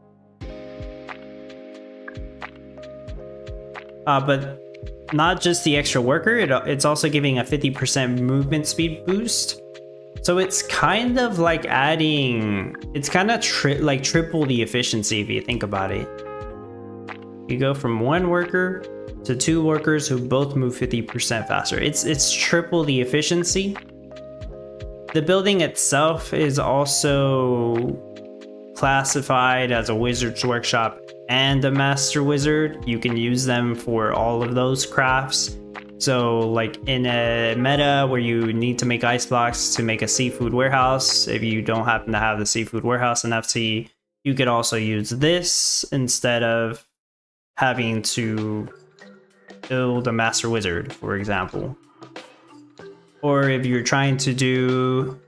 But not just the extra worker, it's also giving a 50% movement speed boost. So it's kind of like adding, it's kind of like triple the efficiency if you think about it. You go from 1 worker to 2 workers who both move 50% faster. It's triple the efficiency. The building itself is also classified as a wizard's workshop and a master wizard. You can use them for all of those crafts. So like in a meta where you need to make ice blocks to make a seafood warehouse, if you don't happen to have the seafood warehouse NFT, you could also use this instead of having to build a master wizard, for example. Or if you're trying to do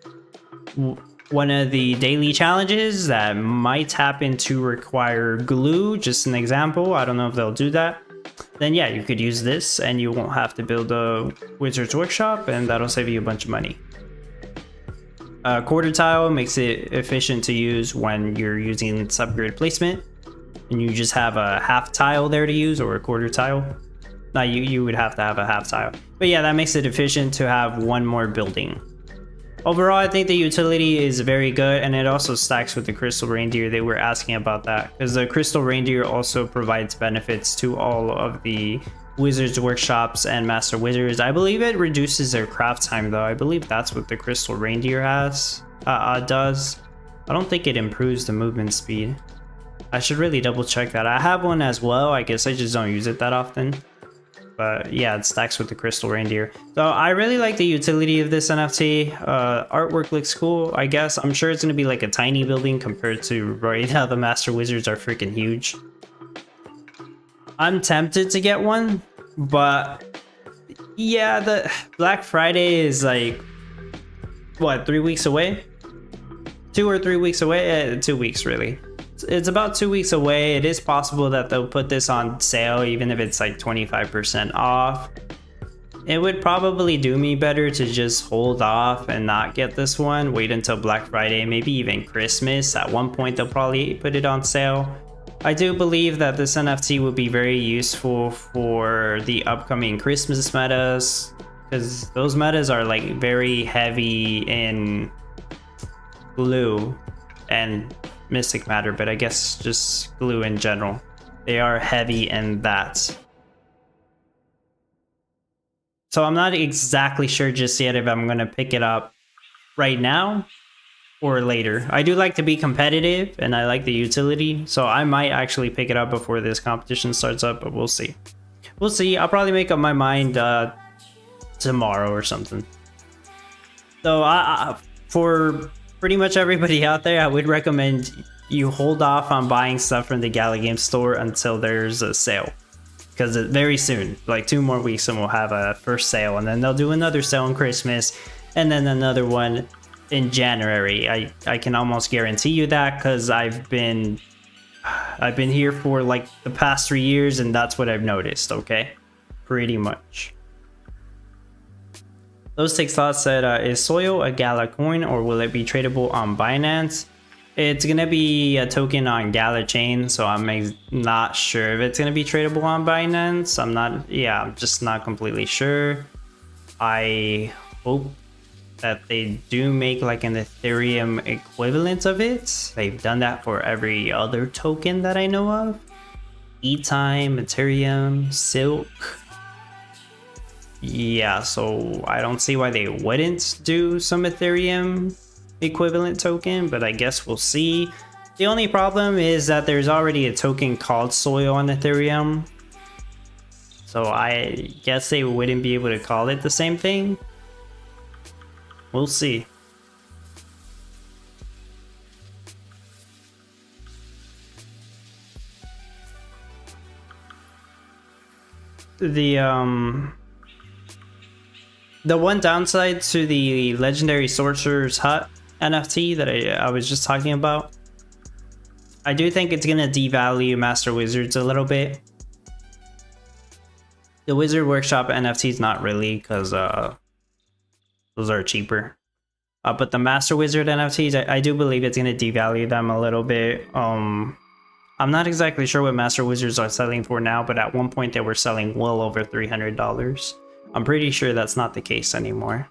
one of the daily challenges that might happen to require glue, just an example, I don't know if they'll do that. then yeah, you could use this and you won't have to build a Wizard's Workshop, and that'll save you a bunch of money. Quarter tile makes it efficient to use when you're using subgrid placement and you just have a half tile there to use, or a quarter tile. No, you would have to have a half tile. But yeah, that makes it efficient to have one more building. Overall, I think the utility is very good, and it also stacks with the Crystal Reindeer. They were asking about that because the Crystal Reindeer also provides benefits to all of the Wizards Workshops and Master Wizards. I believe it reduces their craft time though. I believe that's what the Crystal Reindeer does. I don't think it improves the movement speed. I should really double check that. I have one as well. I guess I just don't use it that often. But yeah, it stacks with the Crystal Reindeer. So I really like the utility of this NFT. Artwork looks cool, I guess. I'm sure it's going to be like a tiny building compared to right now the Master Wizards are freaking huge. I'm tempted to get one, but yeah, the Black Friday is like, what, 3 weeks away? 2 or 3 weeks away? 2 weeks, really. It's about 2 weeks away. It is possible that they'll put this on sale, even if it's like 25% off. It would probably do me better to just hold off and not get this one. Wait until Black Friday, maybe even Christmas. At one point, they'll probably put it on sale. I do believe that this NFT would be very useful for the upcoming Christmas metas, because those metas are like very heavy in glue and Mystic Matter, but I guess just glue in general. They are heavy in that. So I'm not exactly sure just yet if I'm going to pick it up right now or later. I do like to be competitive and I like the utility, so I might actually pick it up before this competition starts up, but we'll see. We'll see. I'll probably make up my mind tomorrow or something. So for pretty much everybody out there, I would recommend you hold off on buying stuff from the Gala Game Store until there's a sale. Because very soon, like 2 more weeks, and we'll have a first sale, and then they'll do another sale on Christmas, and then another one in January. I can almost guarantee you that, because I've been here for like the past 3 years, and that's what I've noticed. Okay, pretty much. Those Takes Thoughts said, is Soil a Gala coin, or will it be tradable on Binance? It's gonna be a token on Gala chain, so I'm not sure if it's gonna be tradable on Binance. I'm just not completely sure. I hope that they do make like an Ethereum equivalent of it. They've done that for every other token that I know of. E-Time, Ethereum, Silk. Yeah, so I don't see why they wouldn't do some Ethereum equivalent token, but I guess we'll see. The only problem is that there's already a token called Soil on Ethereum, so I guess they wouldn't be able to call it the same thing. We'll see. The one downside to the Legendary Sorcerer's Hut NFT that I was just talking about, I do think it's going to devalue Master Wizards a little bit. The Wizard Workshop NFTs not really, because those are cheaper. But the Master Wizard NFTs, I do believe it's going to devalue them a little bit. I'm not exactly sure what Master Wizards are selling for now, but at one point they were selling well over $300. I'm pretty sure that's not the case anymore.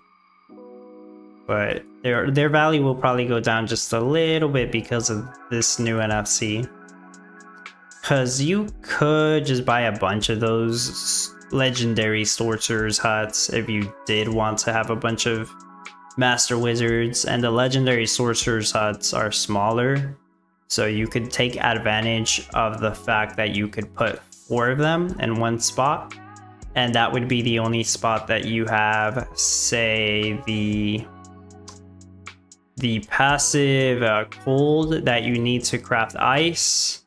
But their value will probably go down just a little bit because of this new NFC. Because you could just buy a bunch of those Legendary Sorcerer's Huts if you did want to have a bunch of Master Wizards, and the Legendary Sorcerer's Huts are smaller, so you could take advantage of the fact that you could put 4 of them in one spot, and that would be the only spot that you have, say, the passive cold that you need to craft ice.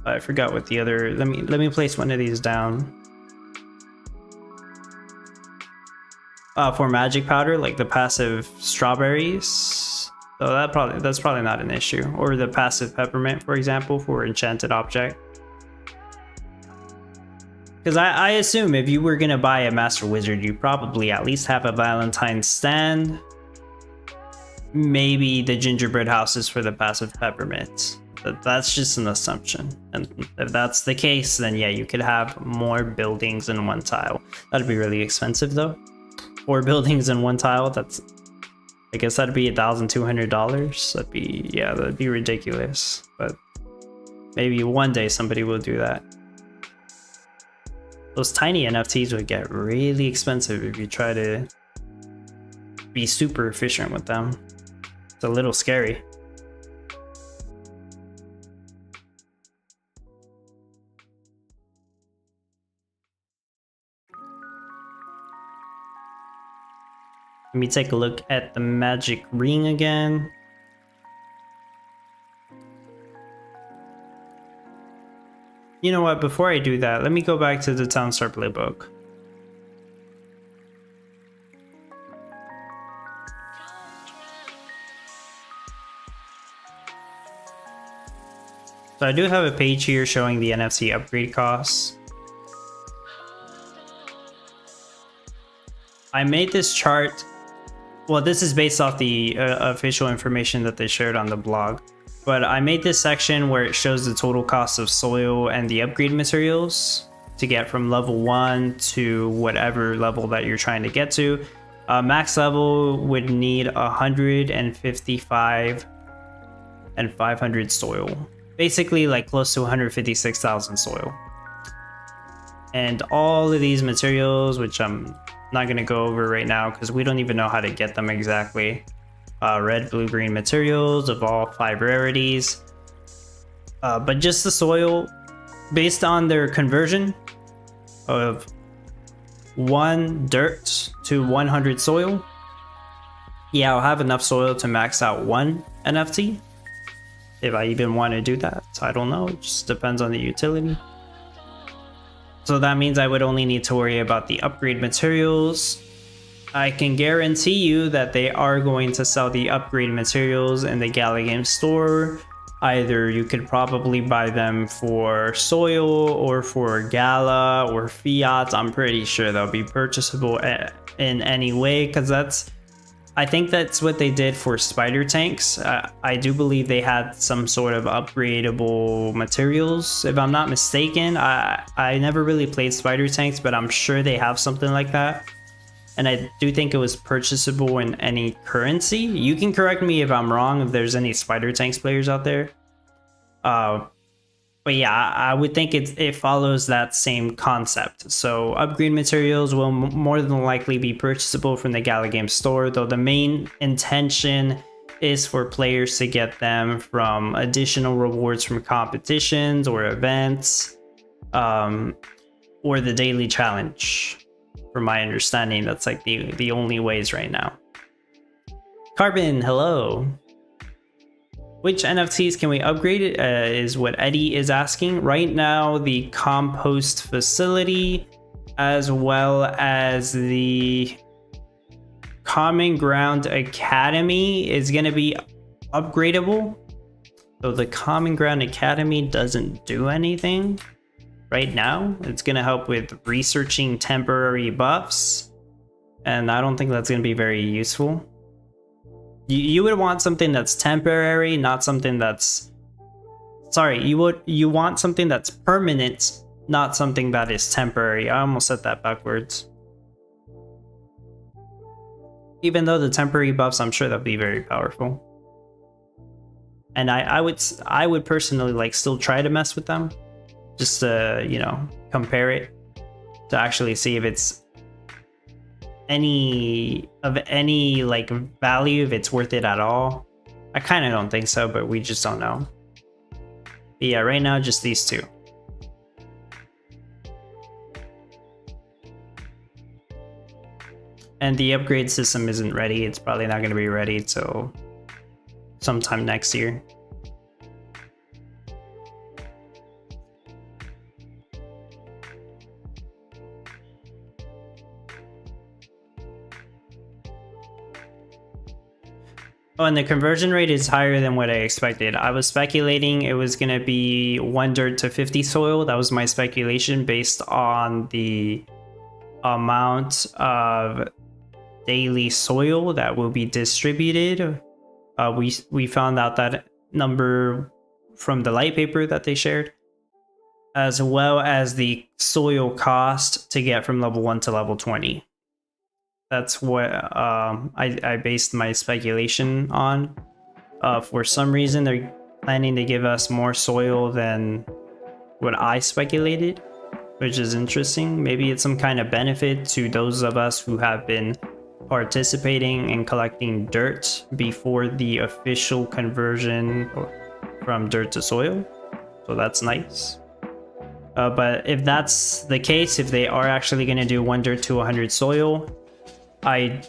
I forgot what the other, let me place one of these down. For magic powder, like the passive strawberries. So that's probably not an issue. Or the passive peppermint, for example, for enchanted object. Because I assume if you were going to buy a Master Wizard, you probably at least have a Valentine's stand. Maybe the gingerbread houses for the passive peppermint. But that's just an assumption. And if that's the case, then yeah, you could have more buildings in one tile. That'd be really expensive though. 4 buildings in one tile, that's... I guess that'd be $1,200. That'd be ridiculous. But maybe one day somebody will do that. Those tiny NFTs would get really expensive if you try to be super efficient with them. It's a little scary. Let me take a look at the magic ring again. You know what, before I do that, let me go back to the Town Star playbook. So I do have a page here showing the NFC upgrade costs. I made this chart. Well, this is based off the official information that they shared on the blog. But I made this section where it shows the total cost of soil and the upgrade materials to get from level 1 to whatever level that you're trying to get to. Max level would need 155 and 500 soil. Basically like close to 156,000 soil. And all of these materials, which I'm not going to go over right now because we don't even know how to get them exactly. Red, blue, green materials of all 5 rarities. But just the soil, based on their conversion of 1 dirt to 100 soil. Yeah, I'll have enough soil to max out 1 NFT. If I even want to do that. I don't know, it just depends on the utility. So that means I would only need to worry about the upgrade materials. I can guarantee you that they are going to sell the upgrade materials in the Gala game store. Either you could probably buy them for soil or for Gala or fiat. I'm pretty sure they'll be purchasable in any way because I think that's what they did for spider tanks. I do believe they had some sort of upgradable materials, if I'm not mistaken. I never really played spider tanks, but I'm sure they have something like that. And I do think it was purchasable in any currency. You can correct me if I'm wrong, if there's any spider tanks players out there. But yeah, I would think it follows that same concept. So upgrade materials will more than likely be purchasable from the Gala game store, though the main intention is for players to get them from additional rewards from competitions or events, or the daily challenge. From my understanding, that's like the only ways right now. Carbon, hello. Which NFTs can we upgrade is what Eddie is asking. Right now, the compost facility, as well as the Common Ground Academy is going to be upgradable. So the Common Ground Academy doesn't do anything right now. It's going to help with researching temporary buffs. And I don't think that's going to be very useful. You would want something that's temporary, not something that's... Sorry, you want something that's permanent, not something that is temporary. I almost said that backwards. Even though the temporary buffs, I'm sure that'll be very powerful. And I would personally like still try to mess with them. Just to, you know, compare it. To actually see if it's any like value, if it's worth it at all. I kind of don't think so, but we just don't know. But yeah, right now just these two. And the upgrade system isn't ready. It's probably not going to be ready till sometime next year. Oh, and the conversion rate is higher than what I expected. I was speculating it was going to be 1 dirt to 50 soil. That was my speculation based on the amount of daily soil that will be distributed. We found out that number from the light paper that they shared, as well as the soil cost to get from level 1 to level 20. That's what I based my speculation on. For some reason, they're planning to give us more soil than what I speculated, which is interesting. Maybe it's some kind of benefit to those of us who have been participating in collecting dirt before the official conversion from dirt to soil. So that's nice. But if that's the case, if they are actually going to do 1 dirt to 100 soil, I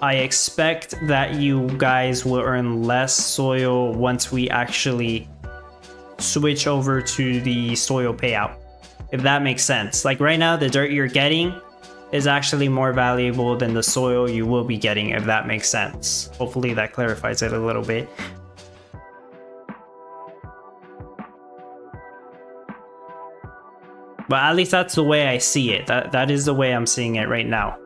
expect that you guys will earn less soil once we actually switch over to the soil payout, if that makes sense. Like right now, the dirt you're getting is actually more valuable than the soil you will be getting, if that makes sense. Hopefully that clarifies it a little bit. But at least that's the way I see it. That is the way I'm seeing it right now.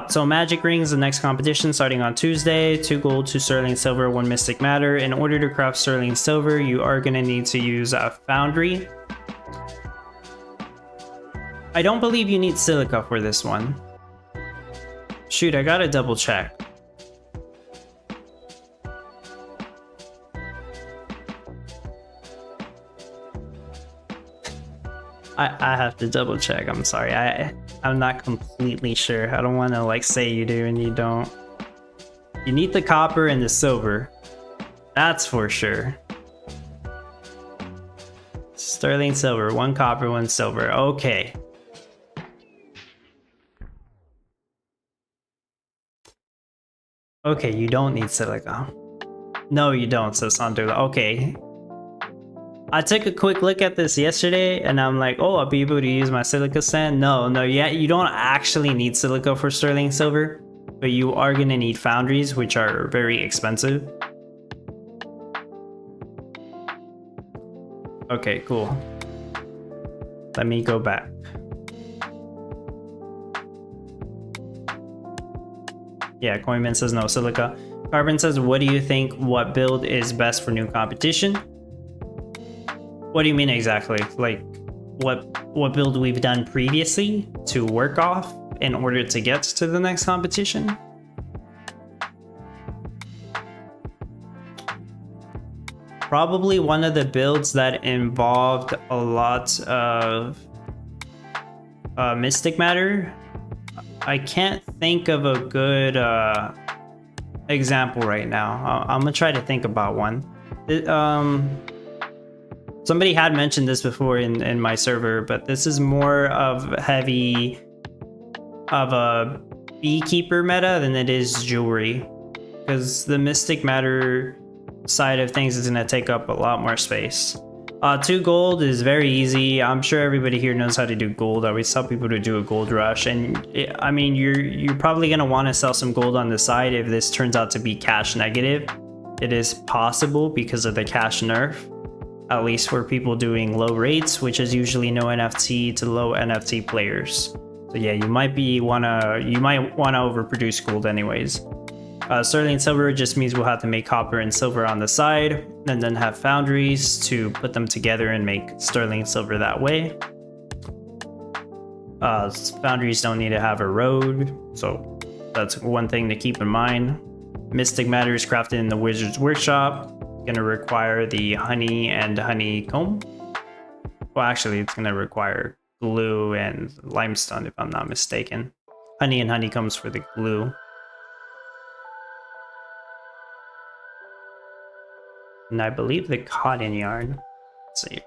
So magic rings, the next competition starting on Tuesday. 2 gold, 2 sterling silver, 1 mystic matter. In order to craft sterling silver, you are going to need to use a foundry. I don't believe you need silica for this one. Shoot, I gotta double check. I have to double check. I'm sorry. I'm not completely sure. I don't want to like say you do and you don't. You need the copper and the silver. That's for sure. Sterling silver, 1 copper, 1 silver. Okay. Okay, you don't need silica. No, you don't, says Sandula. Okay. I took a quick look at this yesterday and I'm like, oh, I'll be able to use my silica sand. No, yeah, you don't actually need silica for sterling silver, but you are going to need foundries, which are very expensive. Okay, cool. Let me go back. Yeah, Coinman says no silica. Carbon says, what do you think? What build is best for new competition? What do you mean exactly? Like, what build we've done previously to work off in order to get to the next competition? Probably one of the builds that involved a lot of mystic matter. I can't think of a good example right now. I'm gonna try to think about one. Somebody had mentioned this before in my server, but this is more of heavy of a beekeeper meta than it is jewelry, because the mystic matter side of things is going to take up a lot more space. 2 gold is very easy. I'm sure everybody here knows how to do gold. I always tell people to do a gold rush, and I mean, you're probably going to want to sell some gold on the side if this turns out to be cash negative. It is possible because of the cash nerf, at least for people doing low rates, which is usually no NFT to low NFT players. So yeah, you might wanna overproduce gold anyways. Sterling silver just means we'll have to make copper and silver on the side, and then have foundries to put them together and make sterling silver that way. Foundries don't need to have a road, so that's one thing to keep in mind. Mystic matter is crafted in the Wizard's Workshop. Gonna require the honey and honeycomb. Well, actually, it's gonna require glue and limestone, if I'm not mistaken. Honey and honeycombs for the glue. And I believe the cotton yarn. Let's see.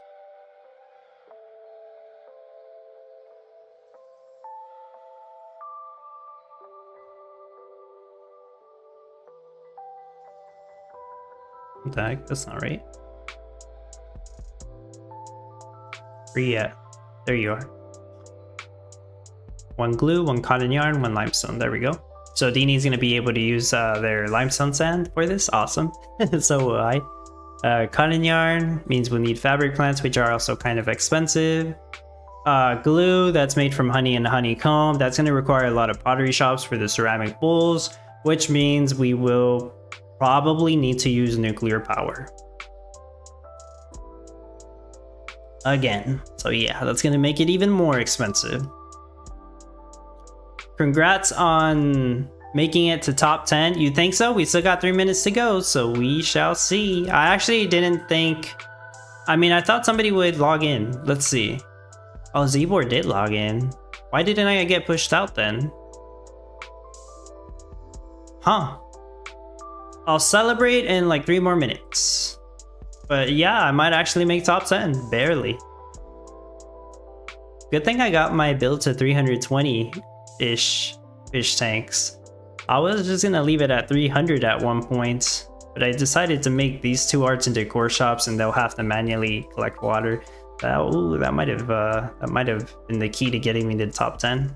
What the heck? That's not right. Where you at? There you are. 1 glue, 1 cotton yarn, 1 limestone. There we go. So Dini's gonna be able to use their limestone sand for this. Awesome. So will I. Cotton yarn means we'll need fabric plants, which are also kind of expensive. Glue that's made from honey and honeycomb. That's gonna require a lot of pottery shops for the ceramic bowls, which means we will probably need to use nuclear power. Again. So yeah, that's gonna make it even more expensive. Congrats on making it to top 10. You think so? We still got 3 minutes to go, so we shall see. I actually didn't think... I mean, I thought somebody would log in. Let's see. Oh, Zbor did log in. Why didn't I get pushed out then? Huh. I'll celebrate in like 3 more minutes. But yeah, I might actually make top 10. Barely. Good thing I got my build to 320-ish fish tanks. I was just gonna leave it at 300 at one point, but I decided to make these 2 arts and decor shops, and they'll have to manually collect water. That might have been the key to getting me to the top 10.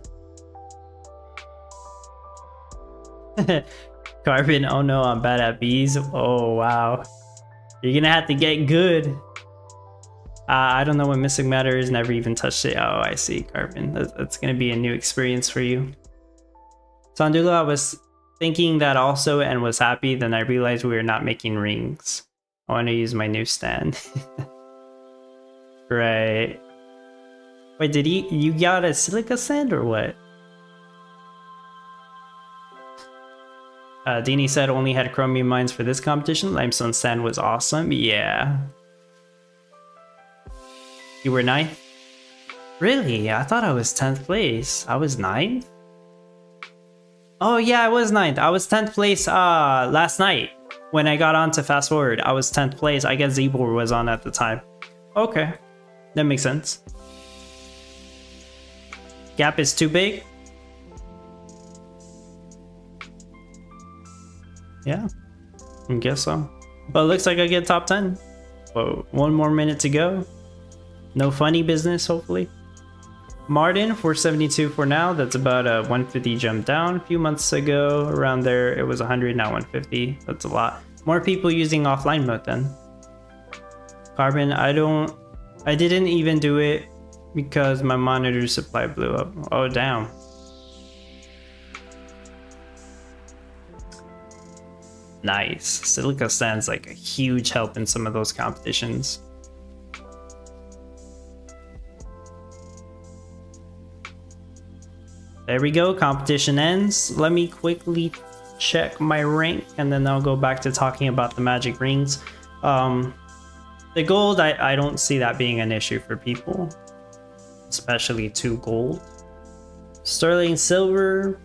Carbon, oh no, I'm bad at bees. Oh wow, you're gonna have to get good. I don't know what Mystic Matter is, never even touched it. Oh, I see, Carbon. That's gonna be a new experience for you. Sandula, I was thinking that also and was happy, then I realized we were not making rings. I want to use my new stand. Right. Wait, you got a silica sand or what? Dini said only had chromium mines for this competition. Limestone sand was awesome. Yeah. You were 9th? Really? I thought I was 10th place. I was 9th? Oh yeah, I was 9th. I was 10th place last night when I got on to fast forward. I was 10th place. I guess Zbor was on at the time. Okay, that makes sense. Gap is too big? Yeah, I guess so. But it looks like I get top 10. Whoa, 1 more minute to go. No funny business, hopefully. Martin, 472 for now. That's about a 150 jump down. A few months ago, around there, it was 100, now 150. That's a lot. More people using offline mode then. Carbon, I didn't even do it because my monitor supply blew up. Oh, damn. Nice. Silica sand's like a huge help in some of those competitions. There we go, competition ends. Let me quickly check my rank and then I'll go back to talking about the magic rings. The gold, I don't see that being an issue for people, especially 2 gold. Sterling silver,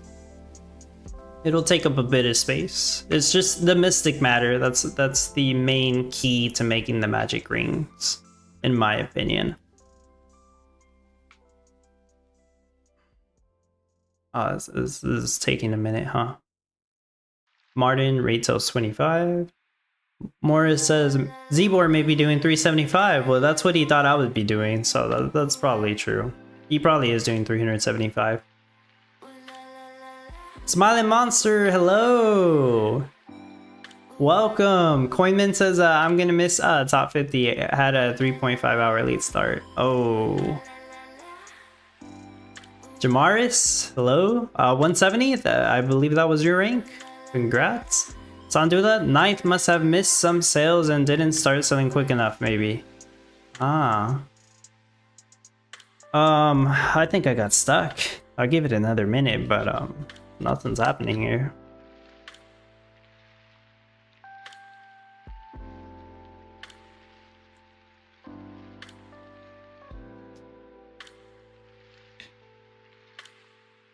it'll take up a bit of space. It's just the mystic matter, that's the main key to making the magic rings, in my opinion. This is taking a minute, huh? Martin, retail's 25. Morris says, Zbor may be doing 375. Well, that's what he thought I would be doing, so that's probably true. He probably is doing 375. Smiling Monster, hello! Welcome! Coinman says, I'm gonna miss top 50. I had a 3.5 hour late start. Oh. Jamaris, hello. 170th, I believe that was your rank. Congrats. Sandula, 9th must have missed some sales and didn't start selling quick enough, maybe. Ah. I think I got stuck. I'll give it another minute, but nothing's happening here.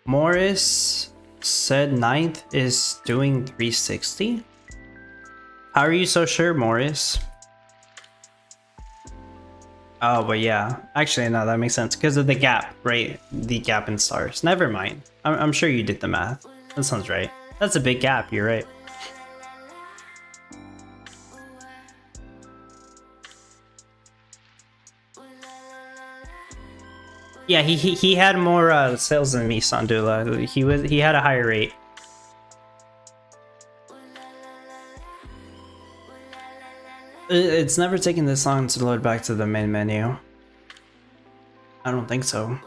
Morris said 9th is doing 360. How are you so sure, Morris? Oh, but yeah. Actually, no, that makes sense. Because of the gap, right? The gap in stars. Never mind. I'm sure you did the math. That sounds right. That's a big gap, you're right. Yeah, he had more sales than me, Sandula. He had a higher rate. It's never taken this long to load back to the main menu. I don't think so.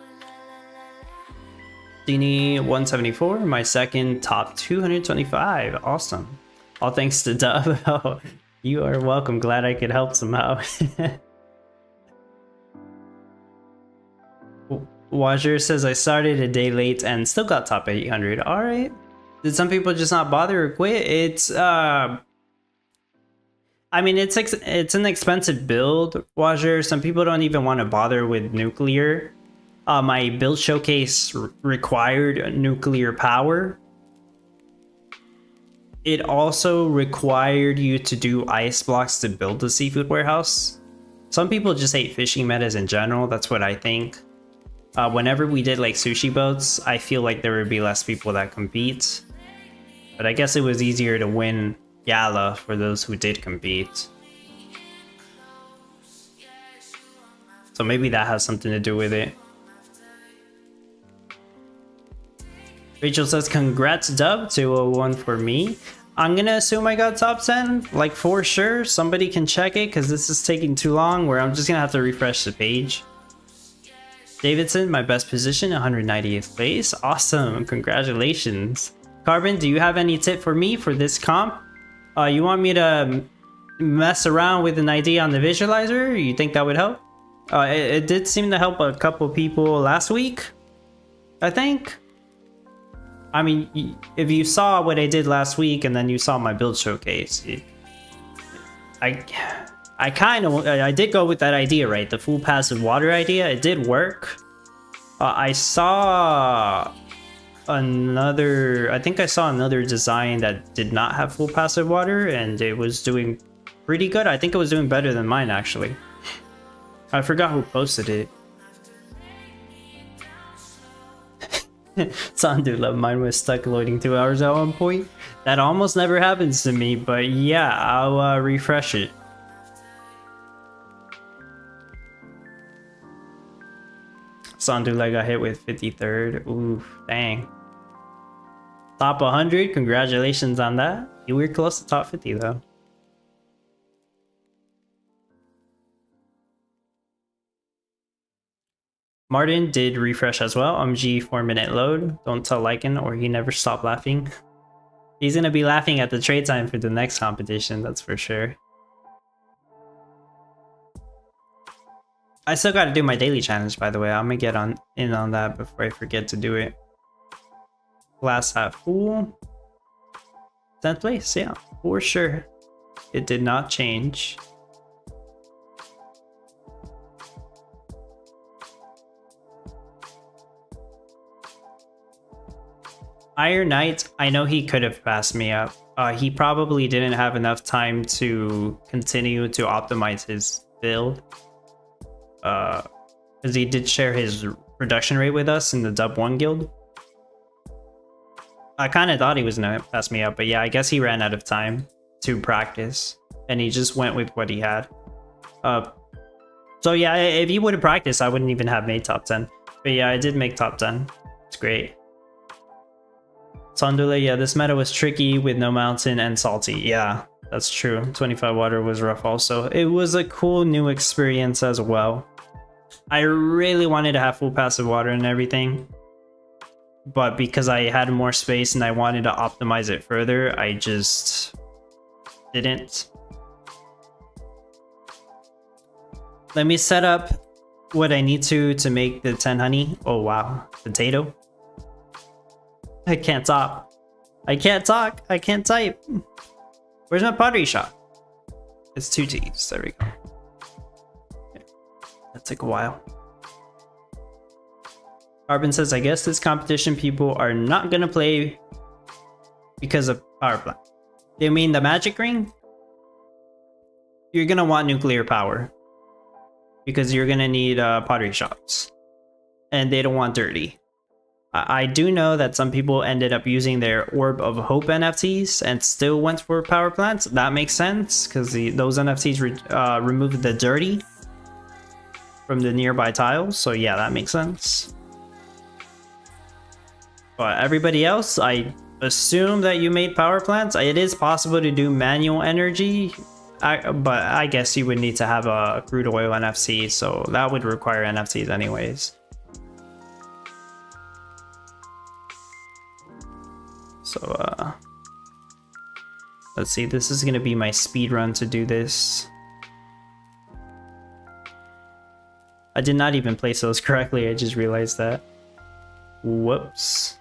Dini 174, my second top 225. Awesome. All thanks to Dub. Oh, you are welcome. Glad I could help somehow. Wajer says I started a day late and still got top 800. All right. Did some people just not bother or quit? It's I mean, it's an expensive build, Wajer. Some people don't even want to bother with nuclear. My build showcase required nuclear power. It also required you to do ice blocks to build the seafood warehouse. Some people just hate fishing metas in general. That's what I think. Whenever we did like sushi boats, I feel like there would be less people that compete. But I guess it was easier to win Gala for those who did compete. So maybe that has something to do with it. Rachel says, congrats Dub, 201 for me. I'm gonna assume I got top 10, like for sure. Somebody can check it because this is taking too long where I'm just gonna have to refresh the page. Davidson, my best position, 198th place. Awesome, congratulations. Carbon, do you have any tip for me for this comp? You want me to mess around with an idea on the visualizer? You think that would help? It did seem to help a couple people last week, I think. I mean, if you saw what I did last week and then you saw my build showcase, I did go with that idea, right? The full passive water idea. It did work. I saw another, I think I saw another design that did not have full passive water and it was doing pretty good. I think it was doing better than mine actually. I forgot who posted it. Sandula, mine was stuck loading 2 hours at one point. That almost never happens to me, but yeah, I'll refresh it. Sandula got hit with 53rd. Ooh, dang. Top 100, congratulations on that. You were close to top 50 though. Martin did refresh as well. MG 4-minute load. Don't tell Lycan or he never stopped laughing. He's gonna be laughing at the trade time for the next competition, that's for sure. I still gotta do my daily challenge, by the way. I'm gonna get in on that before I forget to do it. Glass half full. 10th place, yeah, for sure. It did not change. Iron Knight, I know he could have passed me up. He probably didn't have enough time to continue to optimize his build. Because he did share his production rate with us in the Dub 1 guild. I kind of thought he was gonna pass me up, but yeah, I guess he ran out of time to practice. And he just went with what he had. So yeah, if he would have practiced, I wouldn't even have made top 10. But yeah, I did make top 10. It's great. Sandula, yeah, this meta was tricky with no mountain and salty. Yeah, that's true. 25 water was rough also. It was a cool new experience as well. I really wanted to have full passive water and everything. But because I had more space and I wanted to optimize it further, I just didn't. Let me set up what I need to make the 10 honey. Oh wow, potato. I can't talk. I can't talk. I can't type. Where's my pottery shop? It's 2 T's. There we go. Okay. That took a while. Carbon says, I guess this competition people are not gonna play because of power plant. They mean the magic ring? You're gonna want nuclear power because you're gonna need pottery shops, and they don't want dirty. I do know that some people ended up using their Orb of Hope NFTs and still went for power plants. That makes sense because those NFTs removed the dirty from the nearby tiles. So yeah, that makes sense. But everybody else, I assume that you made power plants. It is possible to do manual energy but I guess you would need to have a crude oil NFC, so that would require NFTs anyways. So let's see, this is gonna be my speed run to do this. I did not even place those correctly, I just realized that. Whoops.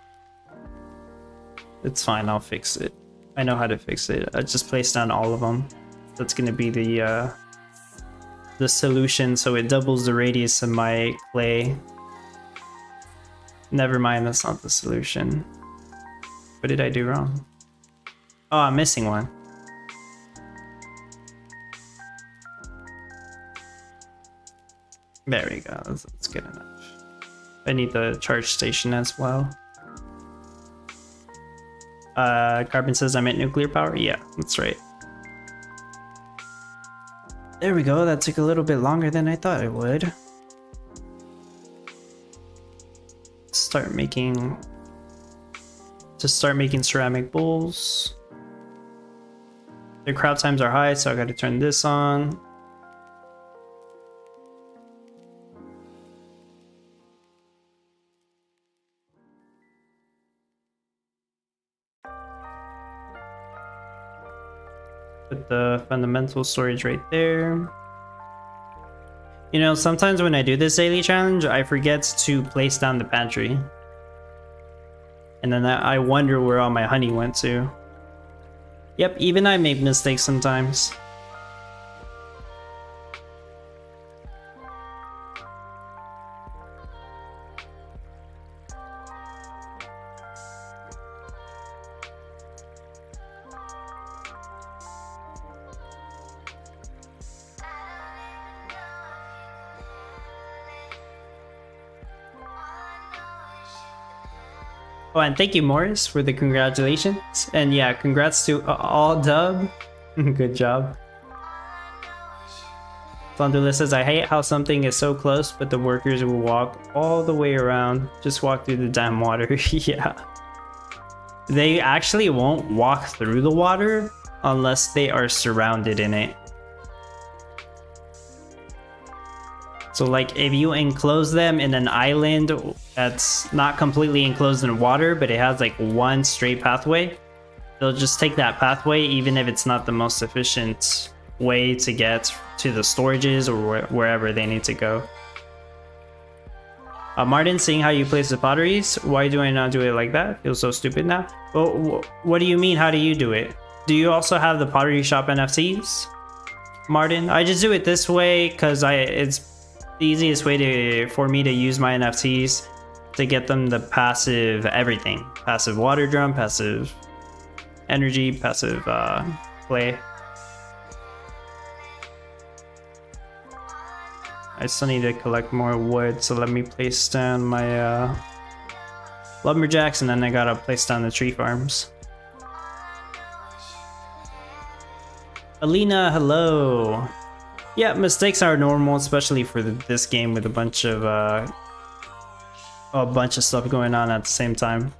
It's fine, I'll fix it. I know how to fix it. I just placed down all of them. That's gonna be the solution, so it doubles the radius of my clay. Never mind, that's not the solution. What did I do wrong? Oh, I'm missing one. There we go, that's good enough. I need the charge station as well. Carbon says I'm at nuclear power? Yeah, that's right. There we go, that took a little bit longer than I thought it would. Start making ceramic bowls. The crowd times are high, so I gotta turn this on. Put the fundamental storage right there. You know, sometimes when I do this daily challenge, I forget to place down the pantry. And then I wonder where all my honey went to. Yep, even I make mistakes sometimes. Oh, and thank you, Morris, for the congratulations. And yeah, congrats to all dub. Good job. Thunderless says, I hate how something is so close, but the workers will walk all the way around. Just walk through the damn water. Yeah. They actually won't walk through the water unless they are surrounded in it. So like if you enclose them in an island that's not completely enclosed in water, but it has like one straight pathway, they'll just take that pathway even if it's not the most efficient way to get to the storages or wherever they need to go. Martin, seeing how you place the potteries, why do I not do it like that? Feels so stupid now. Well, what do you mean, how do you do it? Do you also have the pottery shop NFTs? Martin, I just do it this way because it's the easiest way for me to use my NFTs to get them the passive everything. Passive water drum, passive energy, passive clay. I still need to collect more wood, so let me place down my lumberjacks, and then I gotta place down the tree farms. Alina, hello. Yeah, mistakes are normal, especially for this game with a bunch of stuff going on at the same time.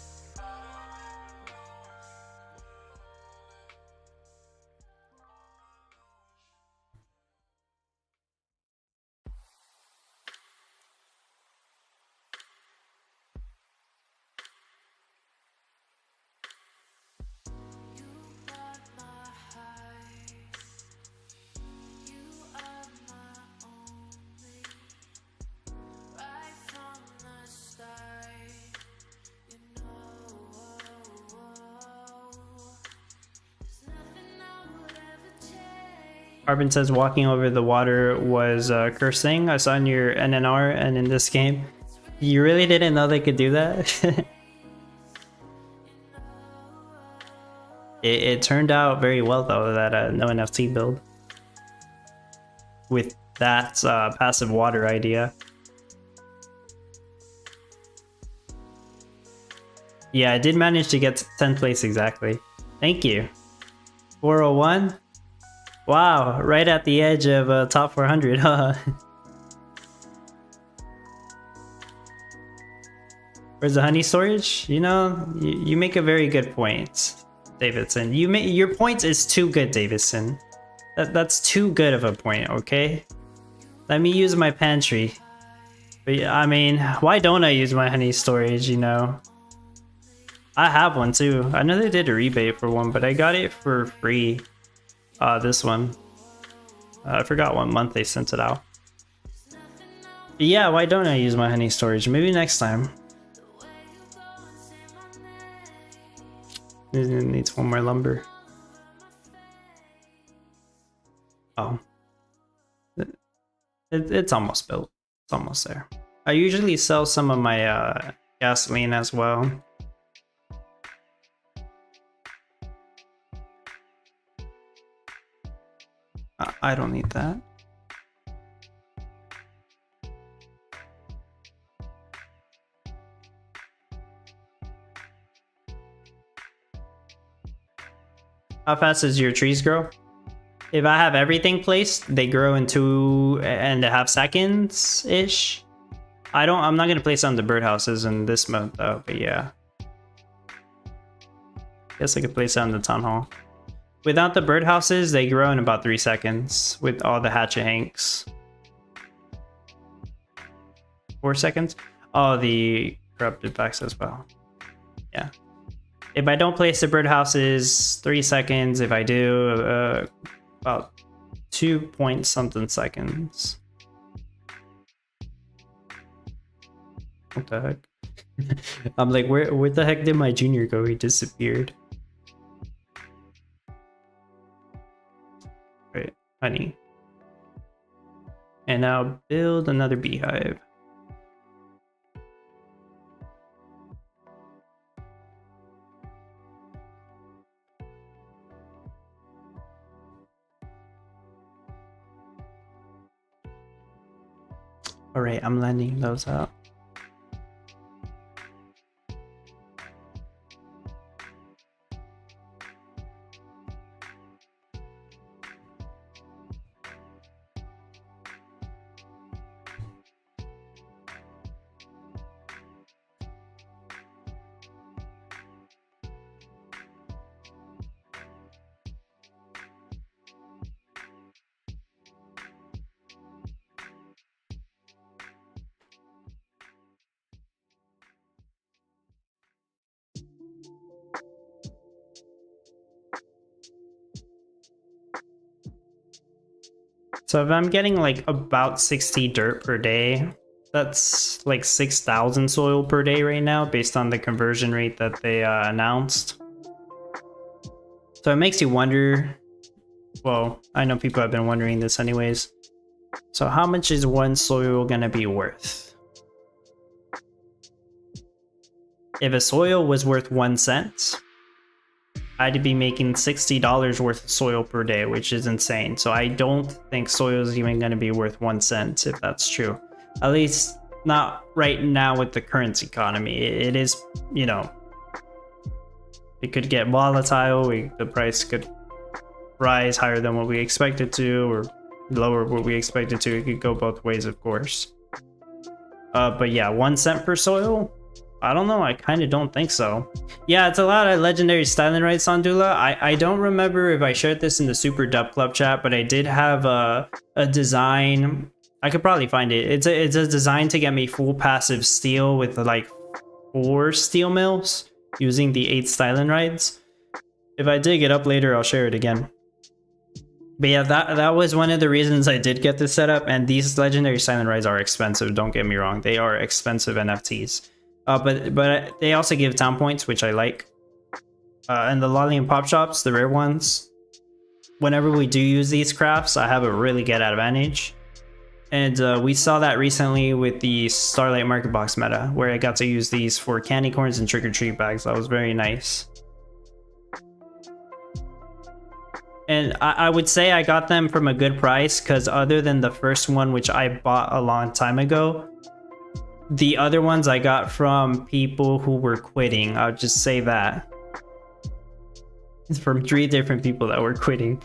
Carbon says walking over the water was a curse thing. I saw in your NNR and in this game. You really didn't know they could do that? It turned out very well though, that no NFT build. With that passive water idea. Yeah, I did manage to get to 10th place exactly. Thank you. 401? Wow, right at the edge of top 400, huh? Where's the honey storage? You know, you make a very good point, Davidson. Your point is too good, Davidson. That's too good of a point, okay? Let me use my pantry. But yeah, I mean, why don't I use my honey storage, you know? I have one too. I know they did a rebate for one, but I got it for free. This one. I forgot what month they sent it out. But yeah, why don't I use my honey storage? Maybe next time. It needs one more lumber. Oh. It's almost built. It's almost there. I usually sell some of my gasoline as well. I don't need that. How fast does your trees grow? If I have everything placed, they grow in 2.5 seconds ish. I'm not gonna place on the birdhouses in this mode though, but yeah. Guess I could place it on the town hall. Without the birdhouses, they grow in about 3 seconds with all the hatchet hanks. 4 seconds? Oh, the corrupted backs as well. Yeah. If I don't place the birdhouses, 3 seconds. If I do, about 2 point something seconds. What the heck? I'm like, where the heck did my junior go? He disappeared. Right, honey. And now build another beehive. All right, I'm lending those out. So if I'm getting like about 60 dirt per day, that's like 6,000 soil per day right now based on the conversion rate that they announced. So it makes you wonder, well, I know people have been wondering this anyways. So how much is one soil gonna be worth? If a soil was worth 1 cent, I'd be making $60 worth of soil per day, which is insane. So I don't think soil is even going to be worth 1 cent if that's true. At least not right now with the current economy. It is, you know, it could get volatile. The price could rise higher than what we expected to, or lower what we expected to. It could go both ways, of course. But yeah, 1 cent per soil? I don't know, I kind of don't think so. Yeah, it's a lot of legendary styling rights on Dula. I don't remember if I shared this in the Super Dub Club chat, but I did have a design. I could probably find it. It's a design to get me full passive steel with like 4 steel mills using the 8 styling rights. If I dig it up later, I'll share it again. But yeah, that was one of the reasons I did get this setup, and these legendary styling rights are expensive, don't get me wrong. They are expensive NFTs. But they also give town points, which I like. And the lolly and pop shops, the rare ones, whenever we do use these crafts, I have a really good advantage. And we saw that recently with the Starlight Market Box meta, where I got to use these for candy corns and trick-or-treat bags. That was very nice. And I would say I got them from a good price, because other than the first one, which I bought a long time ago, the other ones I got from people who were quitting. I'll just say that. It's from 3 different people that were quitting.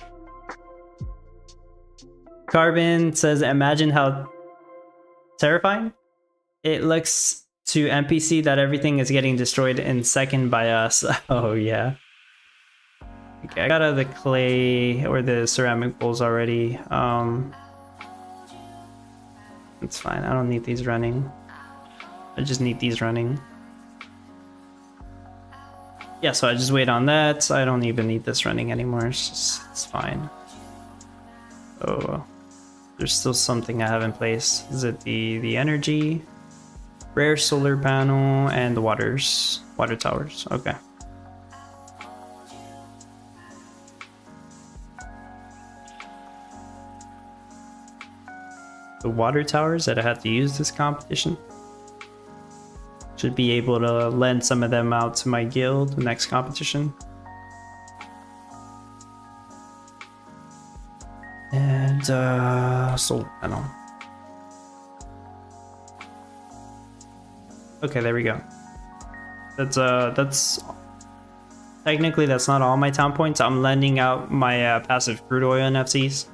Carbon says, imagine how terrifying it looks to NPC that everything is getting destroyed in second by us. Oh yeah. Okay, I got out of the clay or the ceramic bowls already. It's fine. I don't need these running. I just need these running. Yeah, so I just wait on that. I don't even need this running anymore. It's fine. Oh, there's still something I have in place. Is it the energy, rare solar panel, and the water towers? Okay. The water towers that I had to use this competition. Should be able to lend some of them out to my guild the next competition. And solar panel. Okay, there we go. That's technically that's not all my town points. I'm lending out my passive crude oil NFTs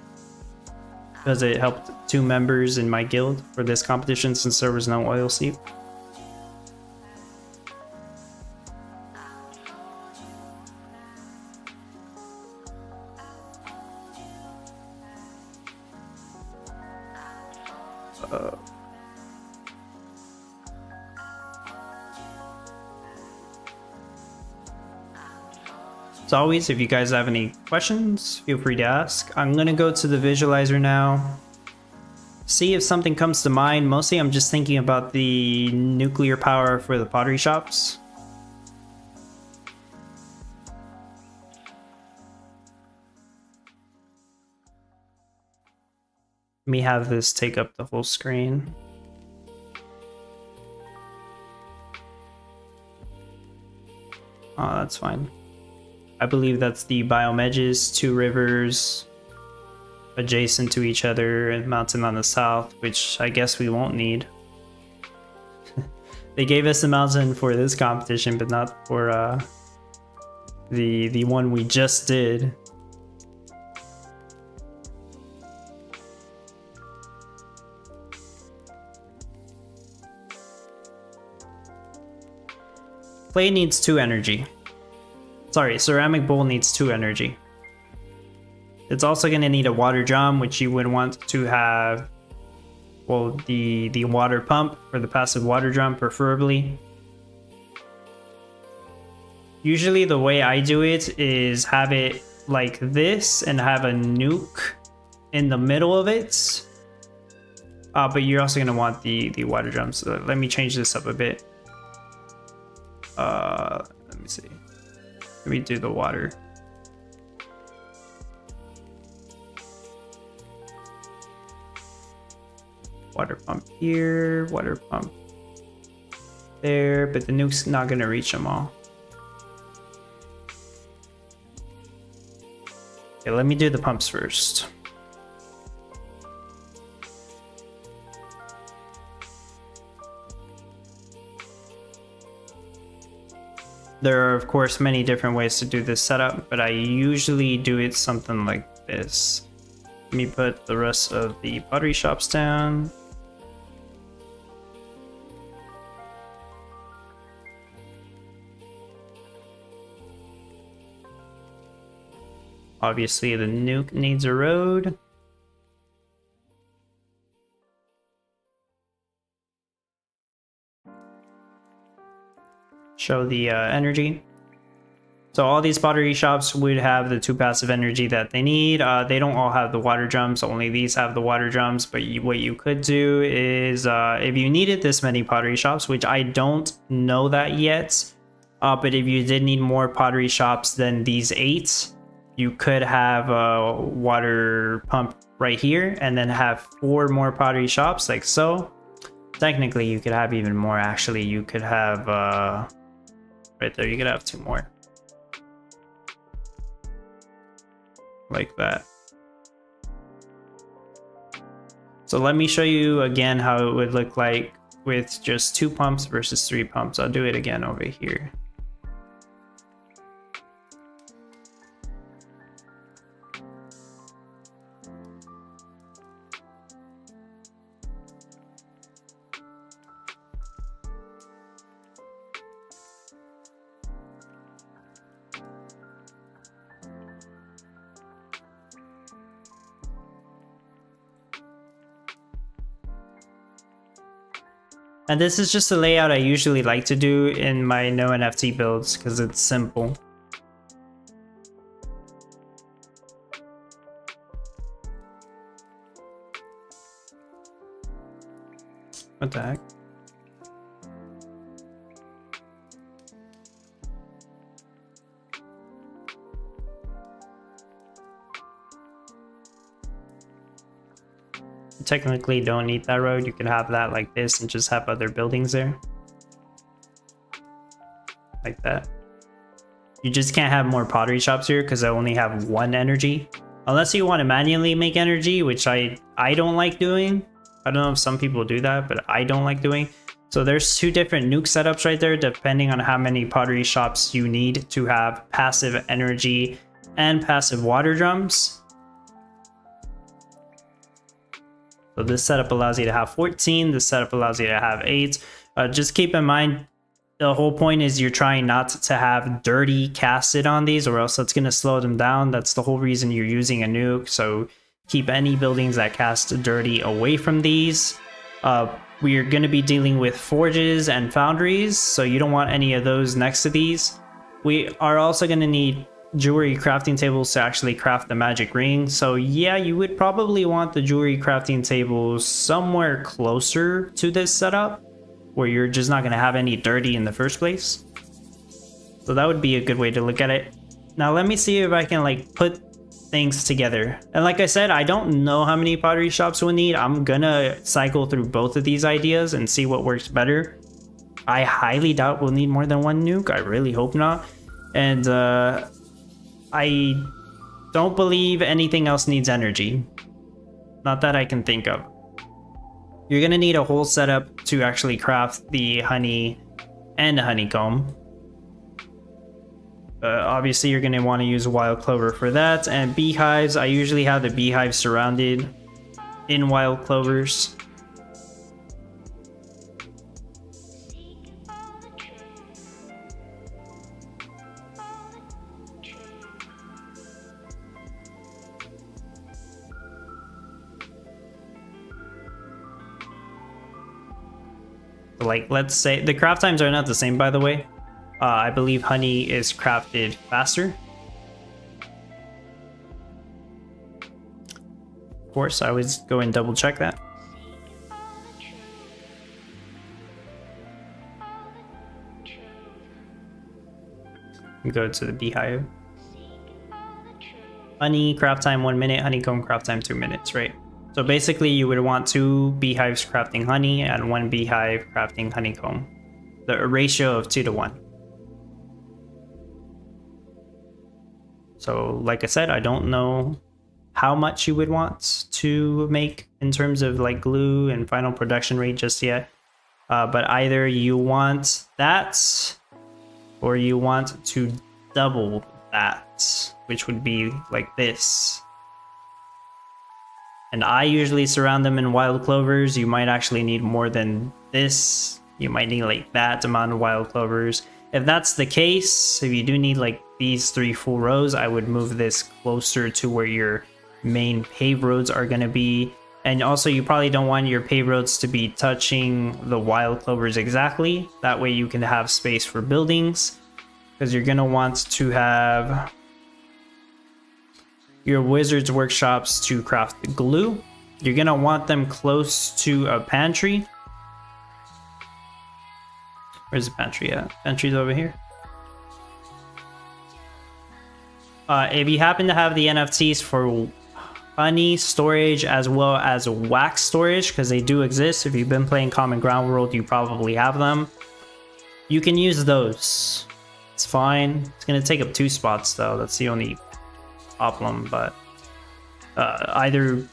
because it helped 2 members in my guild for this competition since there was no oil seep. As always, if you guys have any questions, feel free to ask. I'm gonna go to the visualizer now. See if something comes to mind. Mostly I'm just thinking about the nuclear power for the pottery shops. Let me have this take up the whole screen. Oh, that's fine. I believe that's the biome edges, 2 rivers adjacent to each other and mountain on the south, which I guess we won't need. They gave us a mountain for this competition, but not for the one we just did. Clay needs 2 energy. Sorry, ceramic bowl needs 2 energy. It's also going to need a water drum, which you would want to have, well, the water pump for the passive water drum, preferably. Usually the way I do it is have it like this and have a nuke in the middle of it. But you're also going to want the water drum. So let me change this up a bit. Let me see. Let me do the water. Water pump here, water pump there, but the nuke's not gonna reach them all. Okay, let me do the pumps first. There are, of course, many different ways to do this setup, but I usually do it something like this. Let me put the rest of the pottery shops down. Obviously, the nuke needs a road. Show the energy. So all these pottery shops would have the 2 passive energy that they need. They don't all have the water drums, only these have the water drums. But what you could do is, if you needed this many pottery shops, which I don't know that yet, but if you did need more pottery shops than these 8, you could have a water pump right here and then have 4 more pottery shops like so. Technically, you could have even more. Actually, you could have, right there, you could have 2 more. Like that. So let me show you again how it would look like with just 2 pumps versus 3 pumps. I'll do it again over here. And this is just a layout I usually like to do in my no NFT builds because it's simple. What the heck? You technically don't need that road. You could have that like this and just have other buildings there. Like that. You just can't have more pottery shops here because I only have one energy. Unless you want to manually make energy, which I don't like doing. I don't know if some people do that, but I don't like doing. So there's 2 different nuke setups right there, depending on how many pottery shops you need to have passive energy and passive water drums. So this setup allows you to have 14. This setup allows you to have 8. Just keep in mind, the whole point is you're trying not to have dirty casted on these, or else that's going to slow them down. That's the whole reason you're using a nuke. So keep any buildings that cast dirty away from these. We are going to be dealing with forges and foundries, so you don't want any of those next to these. We are also going to need jewelry crafting tables to actually craft the magic ring. So yeah, you would probably want the jewelry crafting tables somewhere closer to this setup, where you're just not going to have any dirty in the first place. So that would be a good way to look at it. Now let me see if I can like put things together. And like I said, I don't know how many pottery shops we'll need. I'm gonna cycle through both of these ideas and see what works better. I highly doubt we'll need more than 1 nuke. I really hope not. And I don't believe anything else needs energy. Not that I can think of. You're gonna need a whole setup to actually craft the honey and the honeycomb. Obviously, you're going to want to use wild clover for that. And beehives, I usually have the beehives surrounded in wild clovers. Like, let's say the craft times are not the same, by the way. I believe honey is crafted faster. Of course, I always go and double check that. Go to the beehive. Honey craft time 1 minute, honeycomb craft time 2 minutes, right? So basically you would want 2 beehives crafting honey and 1 beehive crafting honeycomb. The ratio of 2 to 1. So like I said, I don't know how much you would want to make in terms of like glue and final production rate just yet. But either you want that or you want to double that, which would be like this. And I usually surround them in wild clovers. You might actually need more than this. You might need like that amount of wild clovers. If that's the case, if you do need like these 3 full rows, I would move this closer to where your main paved roads are going to be. And also you probably don't want your paved roads to be touching the wild clovers exactly. That way you can have space for buildings, because you're going to want to have your wizard's workshops to craft the glue. You're going to want them close to a pantry. Where's the pantry at? Pantry's over here. If you happen to have the NFTs for honey storage as well as wax storage, because they do exist. If you've been playing Common Ground World, you probably have them. You can use those. It's fine. It's going to take up 2 spots though. That's the only problem. But either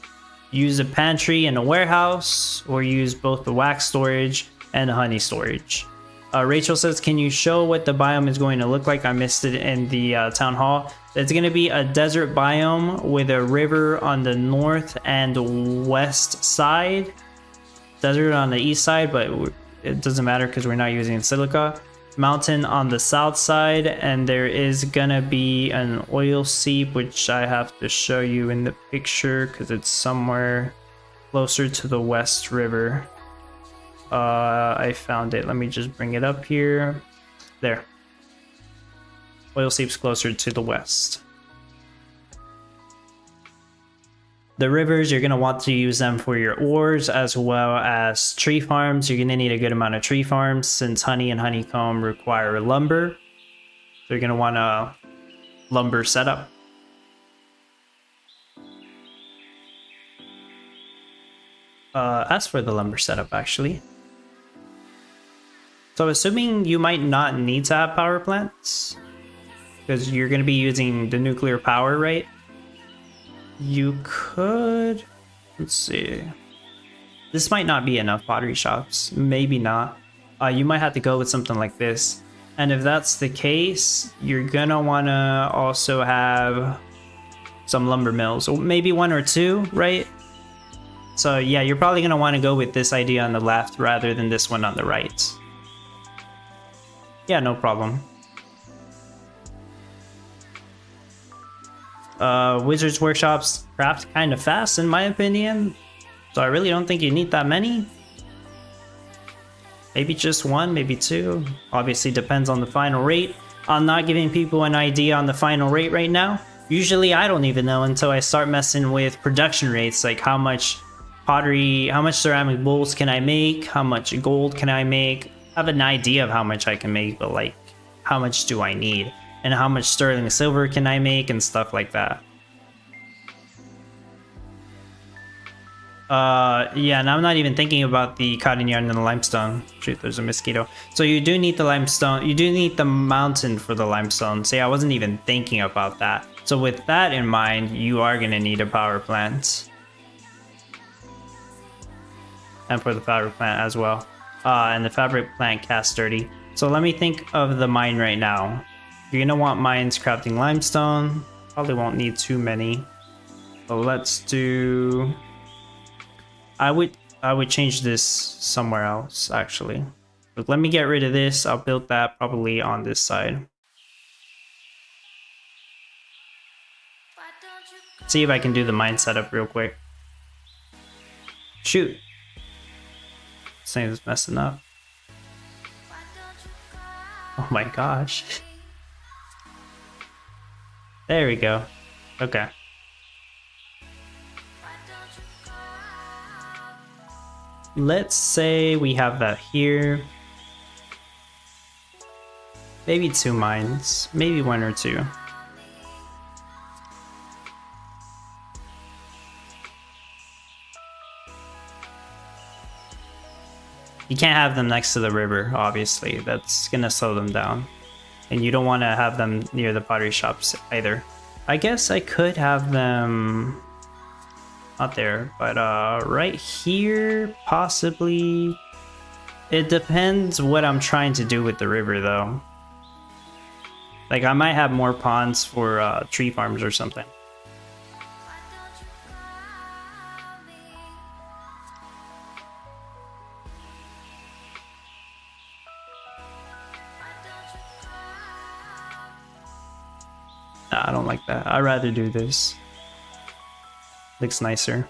use a pantry and a warehouse, or use both the wax storage and the honey storage. Rachel says, can you show what the biome is going to look like? I missed it in the town hall. It's going to be a desert biome with a river on the north and west side. Desert on the east side, but it doesn't matter because we're not using silica. Mountain on the south side, and there is going to be an oil seep, which I have to show you in the picture because it's somewhere closer to the west river. I found it. Let me just bring it up here. There. Oil seeps closer to the west. The rivers, you're going to want to use them for your ores as well as tree farms. You're going to need a good amount of tree farms since honey and honeycomb require lumber. So you're going to want a lumber setup. As for the lumber setup, actually. So assuming you might not need to have power plants, because you're going to be using the nuclear power, right? You could... Let's see. This might not be enough pottery shops. Maybe not. You might have to go with something like this. And if that's the case, you're going to want to also have some lumber mills. Or maybe one or two, right? So yeah, you're probably going to want to go with this idea on the left rather than this one on the right. Yeah, no problem. Wizards Workshops craft kind of fast in my opinion, so I really don't think you need that many. Maybe just one, maybe two. Obviously depends on the final rate. I'm not giving people an idea on the final rate right now. Usually I don't even know until I start messing with production rates, like how much pottery, how much ceramic bowls can I make, how much gold can I make. I have an idea of how much I can make, but like how much do I need? And how much sterling silver can I make and stuff like that. Yeah, and I'm not even thinking about the cotton yarn and the limestone. Shoot, there's a mosquito. So you do need the limestone. You do need the mountain for the limestone. See, I wasn't even thinking about that. So with that in mind, you are going to need a power plant. And for the fabric plant as well. And the fabric plant casts dirty. So let me think of the mine right now. You're gonna want mines crafting limestone. Probably won't need too many. So let's do... I would change this somewhere else actually. But let me get rid of this. I'll build that probably on this side. See if I can do the mine setup real quick. Shoot. This thing is messing up. Oh my gosh. There we go. Okay. Let's say we have that here. Maybe 2 mines. Maybe 1 or 2. You can't have them next to the river, obviously. That's gonna slow them down. And you don't want to have them near the pottery shops either. I guess I could have them not there, but right here, possibly. It depends what I'm trying to do with the river though. Like I might have more ponds for tree farms or something. I don't like that. I'd rather do this. Looks nicer.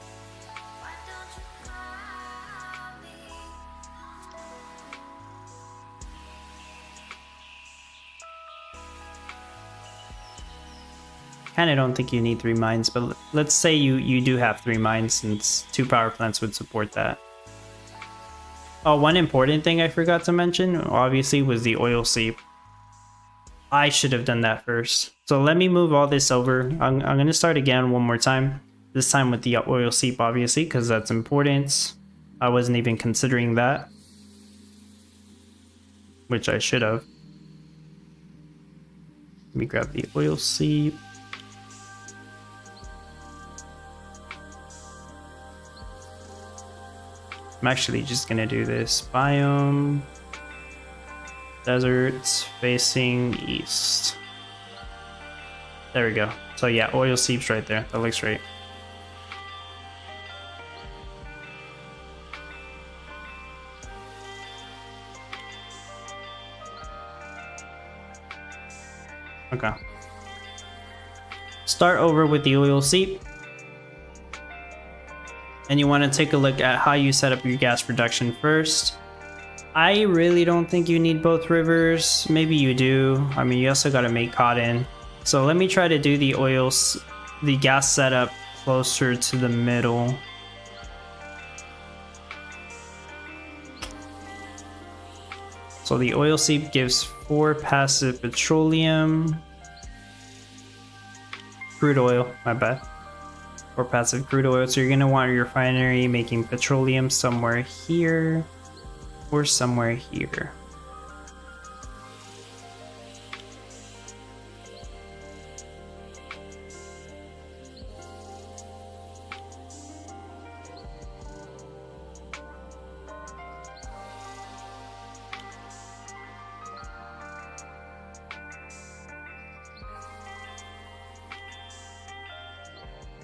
Kinda don't think you need 3 mines, but let's say you do have 3 mines since 2 power plants would support that. Oh, one important thing I forgot to mention, obviously, was the oil seep. I should have done that first. So let me move all this over. I'm going to start again one more time. This time with the oil seep, obviously, because that's important. I wasn't even considering that. Which I should have. Let me grab the oil seep. I'm actually just going to do this. Biome. Deserts facing east. There we go. So yeah, oil seeps right there. That looks right. Okay. Start over with the oil seep. And you want to take a look at how you set up your gas production first. I really don't think you need both rivers. Maybe you do. I mean, you also got to make cotton. So let me try to do the the gas setup closer to the middle. So the oil seep gives 4 passive petroleum. Crude oil, my bad. 4 passive crude oil. So you're going to want your refinery making petroleum somewhere here or somewhere here.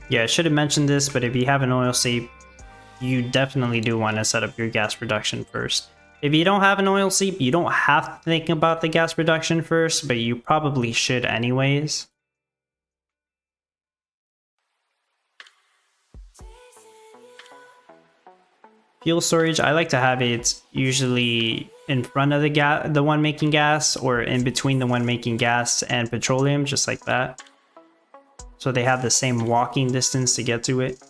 Yeah, I should have mentioned this, but if you have an oil seep, you definitely do want to set up your gas production first. If you don't have an oil seep, you don't have to think about the gas production first, but you probably should anyways. Fuel storage, I like to have it usually in front of the one making gas, or in between the one making gas and petroleum, just like that. So they have the same walking distance to get to it.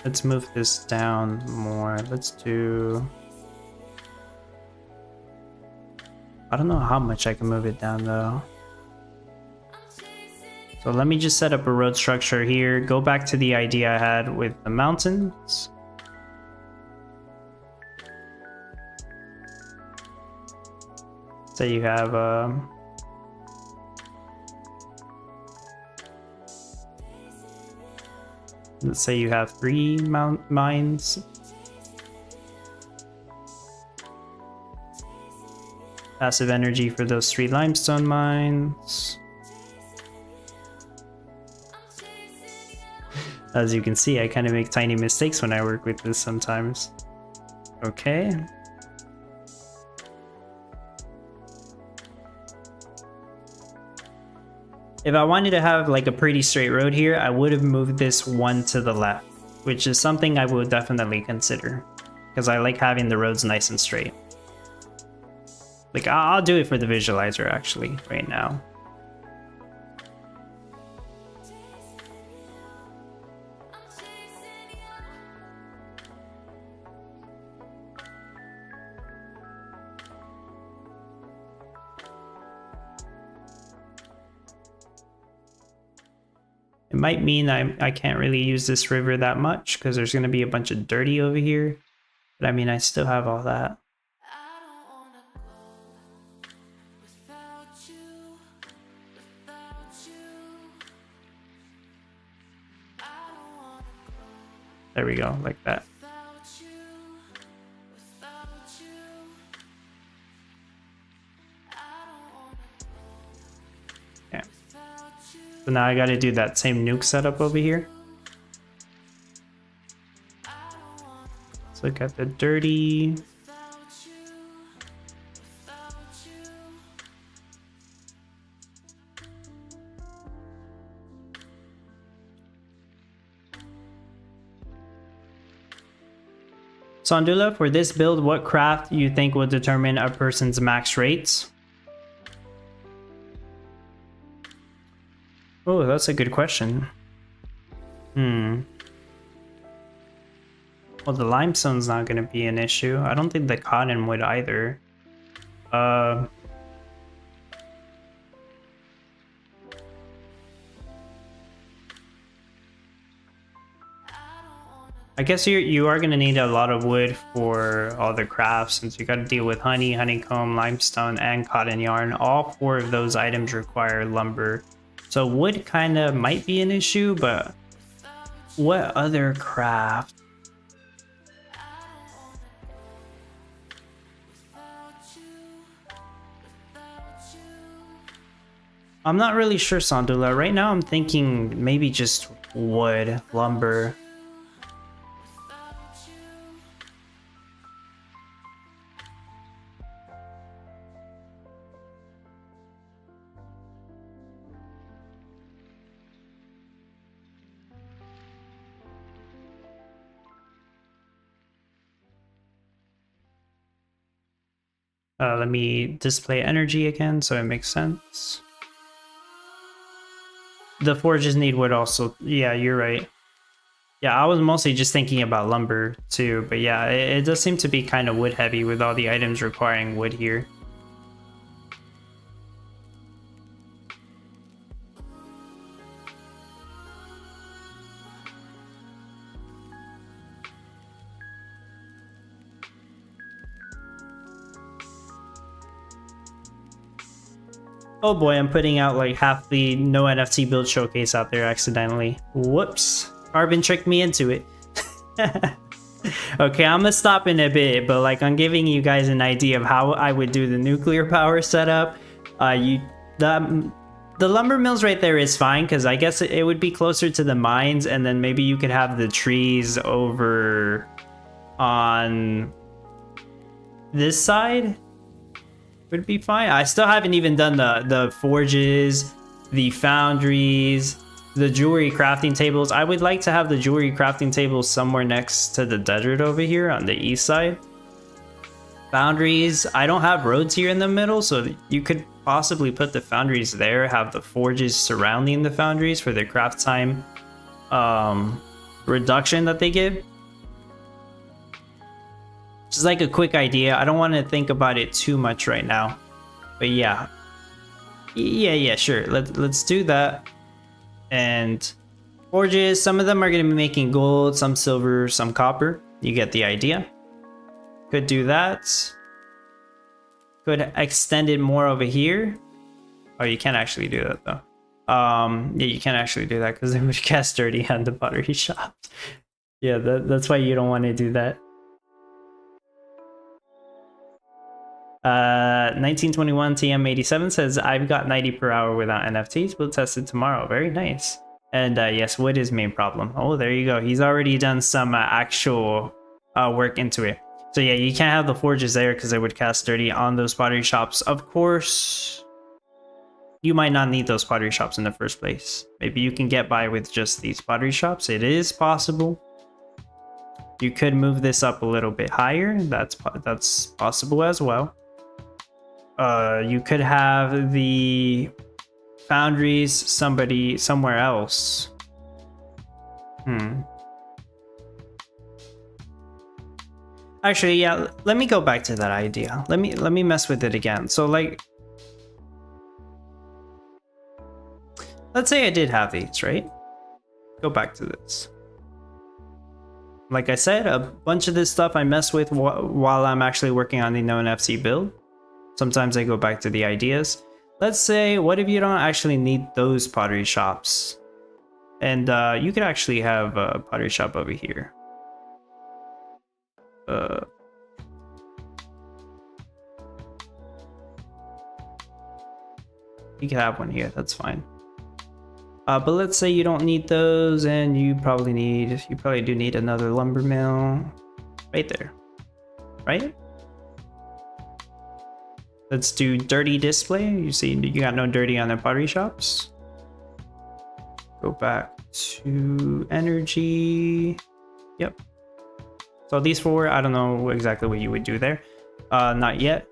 Let's move this down more. Let's do... I don't know how much I can move it down though. So let me just set up a road structure here. Go back to the idea I had with the mountains. So you have let's say you have 3 mines. Passive energy for those 3 limestone mines. As you can see, I kind of make tiny mistakes when I work with this sometimes. Okay. If I wanted to have like a pretty straight road here, I would have moved this one to the left, which is something I would definitely consider, because I like having the roads nice and straight. Like, I'll do it for the visualizer actually right now. It might mean I can't really use this river that much because there's going to be a bunch of dirty over here. But I mean, I still have all that. There we go, like that. Yeah. So now I gotta do that same nuke setup over here. Let's look at the dirty. Sondula, for this build, what craft you think will determine a person's max rates? Oh, that's a good question. Well, the limestone's not going to be an issue. I don't think the cotton would either. I guess you are going to need a lot of wood for all the crafts, since you got to deal with honey, honeycomb, limestone, and cotton yarn. All 4 of those items require lumber. So wood kind of might be an issue, but what other craft? I'm not really sure, Sondula. Right now I'm thinking maybe just wood, lumber. Let me display energy again so it makes sense. The forges need wood also. Yeah, you're right. Yeah, I was mostly just thinking about lumber too, but yeah, it does seem to be kind of wood heavy with all the items requiring wood here. Oh boy, I'm putting out like half the no NFT build showcase out there accidentally. Whoops. Carbon tricked me into it. Okay, I'm gonna stop in a bit, but like I'm giving you guys an idea of how I would do the nuclear power setup. The lumber mills right there is fine because I guess it would be closer to the mines, and then maybe you could have the trees over on this side. Would be fine. I still haven't even done the forges, the foundries, the jewelry crafting tables. I would like to have the jewelry crafting tables somewhere next to the desert over here on the east side. Foundries, I don't have roads here in the middle, so you could possibly put the foundries there, have the forges surrounding the foundries for the craft time reduction that they give. Just like a quick idea. I don't want to think about it too much right now, but yeah, sure. Let's do that. And forges, some of them are going to be making gold, some silver, some copper. You get the idea. Could do that. Could extend it more over here. Oh, you can't actually do that though. Yeah, you can't actually do that because they would cast dirty on the pottery shop. Yeah, that's why you don't want to do that. 1921 TM87 says, I've got 90 per hour without NFTs. We'll test it tomorrow. Very nice. And yes, wood is main problem. Oh, there you go. He's already done some actual work into it. So yeah, you can't have the forges there because they would cast dirty on those pottery shops. Of course, you might not need those pottery shops in the first place. Maybe you can get by with just these pottery shops. It is possible. You could move this up a little bit higher. That's possible as well. You could have the foundries somewhere else. Actually, yeah, let me go back to that idea. Let me mess with it again. So like, let's say I did have these, right? Go back to this. Like I said, a bunch of this stuff I mess with while I'm actually working on the known FC build. Sometimes I go back to the ideas. Let's say, what if you don't actually need those pottery shops? And you could actually have a pottery shop over here. You could have one here, that's fine. But let's say you don't need those, and you probably do need another lumber mill right there, right? Let's do dirty display. You see, you got no dirty on the pottery shops. Go back to energy. Yep. So these four, I don't know exactly what you would do there. Not yet.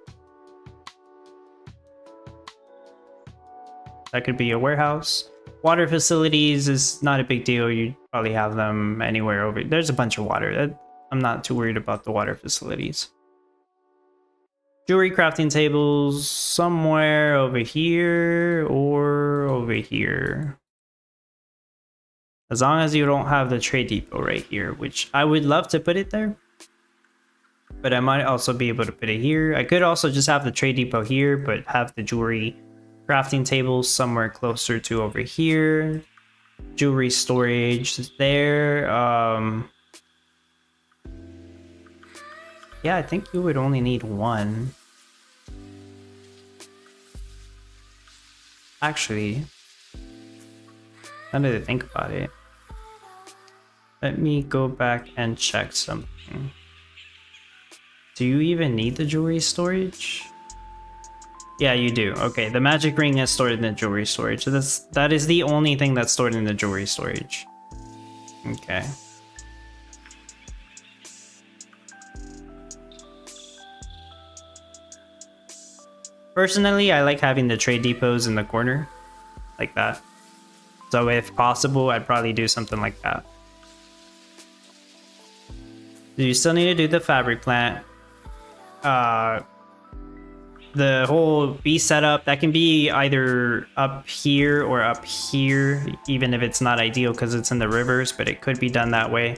That could be a warehouse. Water facilities is not a big deal. You probably have them anywhere over. There's a bunch of water. I'm not too worried about the water facilities. Jewelry crafting tables somewhere over here or over here. As long as you don't have the trade depot right here, which I would love to put it there. But I might also be able to put it here. I could also just have the trade depot here, but have the jewelry crafting tables somewhere closer to over here. Jewelry storage there. Yeah, I think you would only need one. Actually, now that I think about it, Let me go back and check something. Do you even need the jewelry storage? Yeah, you do. Okay, the magic ring is stored in the jewelry storage. So that is the only thing that's stored in the jewelry storage. Okay. Personally, I like having the trade depots in the corner, like that. So if possible, I'd probably do something like that. You still need to do the fabric plant. The whole bee setup, that can be either up here or up here, even if it's not ideal because it's in the rivers, but it could be done that way.